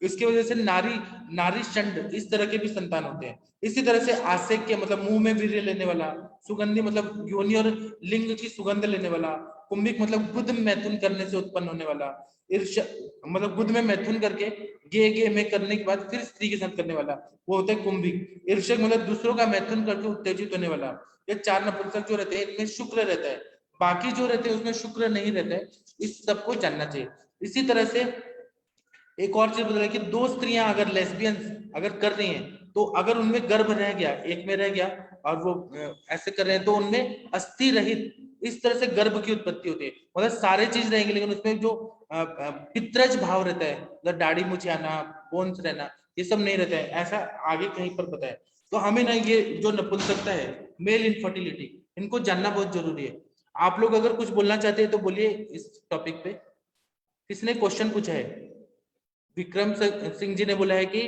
इसकी वजह से नारी षंड इस तरह के भी संतान होते हैं। इसी तरह से आसेक के मतलब मुंह में वीर्य लेने वाला, सुगंधी मतलब योनि और लिंग की सुगंध लेने वाला, कुंभिक मतलब गुद मैथुन करने से उत्पन्न होने वाला, ईर्ष्या मतलब गुद में मैथुन करके गे में करने के बाद फिर स्त्री के साथ करने वाला, वो होता है कुंभिक। ईर्ष्यक मतलब दूसरों का मैथुन करके उत्तेजित होने वाला। ये चार नपुंसक जो रहते हैं इनमें शुक्र रहता है, बाकी जो रहते हैं उसमें शुक्र नहीं रहता है, इस सबको जानना चाहिए। इसी तरह से एक और चीज बता रहे कि दो स्त्रियां अगर लेस्बियंस अगर कर रही हैं, तो अगर उनमें गर्भ रह गया, एक में रह गया और वो ऐसे कर रहे हैं, तो उनमें अस्थि रहित इस तरह से गर्भ की उत्पत्ति होती है। मतलब सारे चीज रहेंगे लेकिन उसमें जो पित्रज भाव रहता है, मतलब दाढ़ी मुझे आना, बोन्स रहना, ये सब नहीं रहता है, ऐसा आगे कहीं पर बताया। तो हमें ना ये जो नपुंसकता है, मेल इनफर्टिलिटी, इनको जानना बहुत जरूरी है। आप लोग अगर कुछ बोलना चाहते हैं तो बोलिए इस टॉपिक पे। किसने क्वेश्चन पूछा है? विक्रम सिंह जी ने बोला है कि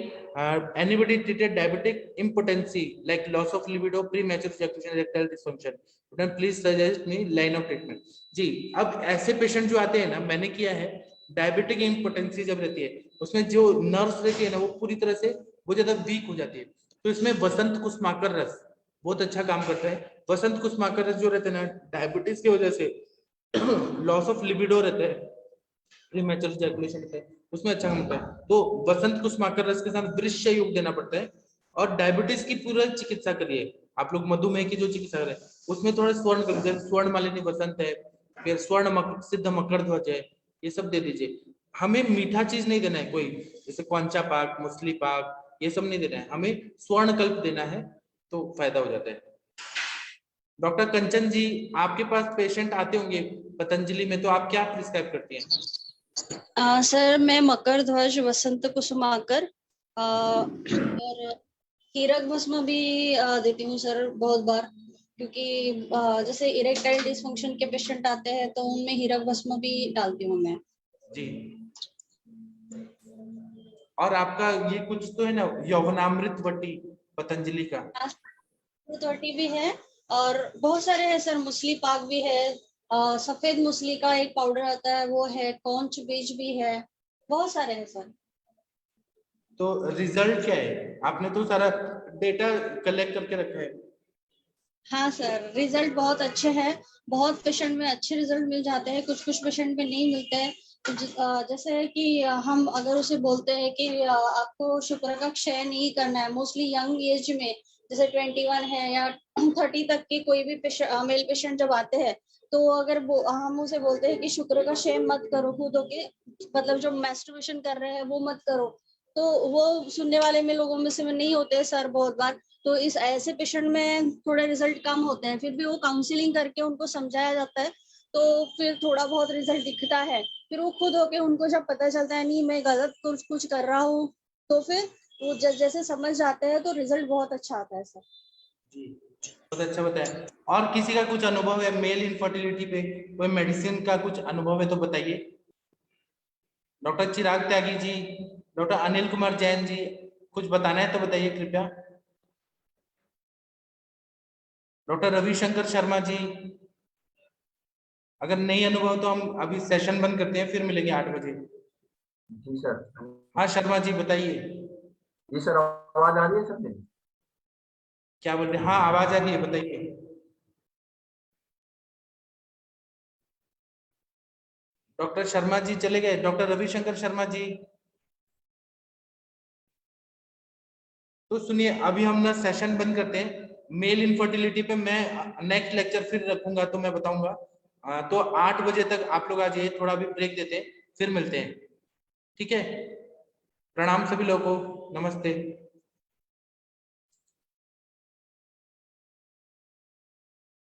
anybody treated diabetic impotency like loss of libido, premature ejaculation, erectile dysfunction, please suggest me line of treatment. जी, अब ऐसे पेशेंट जो आते हैं ना, मैंने किया है, डायबिटिक इम्पोटेंसी जब रहती है उसमें जो नर्व्स रहती है ना वो पूरी तरह से बहुत ज्यादा वीक हो जाती है, तो इसमें वसंत कुसुमाकर रस बहुत अच्छा काम करता है। वसंत कुसुमाकर रस जो रहते हैं ना, डायबिटीज की वजह से लॉस ऑफ लिबिडो रहता है, प्रीमैच्योर इजैकुलेशन रहता है, उसमें अच्छा काम होता है। तो वसंत कुसुमाकर रस के साथ दृश्य योग देना पड़ता है। और डायबिटीज की पूरा चिकित्सा करिए आप लोग, मधुमेह की जो चिकित्सा करें उसमें थोड़ा स्वर्ण कर, जैसे स्वर्ण मालिनी वसंत है, फिर सिद्ध मकर ध्वज है, ये सब दे दीजिए। हमें मीठा चीज नहीं देना है कोई, जैसे कौंचा पाक, मूसली पाक, ये सब नहीं देना है, हमें स्वर्ण कल्प देना है, तो फायदा हो जाता है। डॉक्टर कंचन जी, आपके पास पेशेंट आते होंगे पतंजलि में, तो आप क्या प्रिस्क्राइब करती हैं? सर मैं मकर ध्वज, वसंत कुसुमाकर और हीरक भस्म भी देती हूँ सर बहुत बार, क्योंकि जैसे इरेक्टाइल डिसफंक्शन के पेशेंट आते हैं तो उनमें हीरक भस्म भी डालती हूँ मैं जी। और आपका ये कुछ तो है ना, यौवनामृत वटी पतंजलि का वटी भी है, और बहुत सारे हैं सर, मूसली पाक भी है, सफेद मूसली का एक पाउडर आता है वो है, कौंच बीज भी है, बहुत सारे हैं सर। तो रिजल्ट क्या है? आपने तो सारा डेटा कलेक्ट करके रखा है। हाँ सर, रिजल्ट बहुत अच्छे हैं, बहुत पेशेंट में अच्छे रिजल्ट मिल जाते हैं, कुछ कुछ पेशेंट में नहीं मिलते हैं। तो जैसे कि हम अगर उसे बोलते हैं कि आपको शुक्र का क्षय नहीं करना है, मोस्टली यंग एज में जैसे 21 है या 30 तक के कोई भी मेल पेशेंट जब आते हैं, तो अगर हम उसे बोलते हैं कि शुक्र का क्षय मत करो, खुद होके मतलब जो मैस्टरबेशन कर रहे हैं वो मत करो, तो वो सुनने वाले में लोगों में से नहीं होते हैं सर बहुत बार। तो इस ऐसे पेशेंट में थोड़े रिजल्ट कम होते हैं, फिर भी वो काउंसलिंग करके उनको समझाया जाता है, तो फिर थोड़ा बहुत रिजल्ट दिखता है। फिर वो खुद होके उनको जब पता चलता है नहीं मैं गलत कुछ कर रहा हूँ, तो फिर वो जैसे समझ जाते हैं, तो रिजल्ट बहुत अच्छा आता है सर। जी, बहुत अच्छा बताया। और किसी का कुछ अनुभव है मेल इनफर्टिलिटी पे, कोई मेडिसिन का कुछ अनुभव है तो बताइए। डॉक्टर चिराग त्यागी जी, डॉक्टर अनिल कुमार जैन जी, कुछ बताना है तो बताइए कृपया। डॉक्टर रविशंकर शर्मा जी, अगर नहीं अनुभव तो हम अभी सेशन बंद करते हैं, फिर मिलेंगे 8 बजे। जी सर। हाँ शर्मा जी बताइए। जी सर, आवाज आ रही है सर मेरी? क्या बोल रहे हैं? हाँ आवाज आ रही है, बताइए। डॉक्टर शर्मा जी चले गए। डॉक्टर रविशंकर शर्मा जी, तो सुनिए अभी हम ना सेशन बंद करते हैं। मेल इनफर्टिलिटी पे मैं नेक्स्ट लेक्चर फिर रखूंगा, तो मैं बताऊंगा। तो 8 बजे तक आप लोग आ जाइए, थोड़ा भी ब्रेक देते हैं, फिर मिलते हैं, ठीक है? प्रणाम सभी लोगों को, नमस्ते।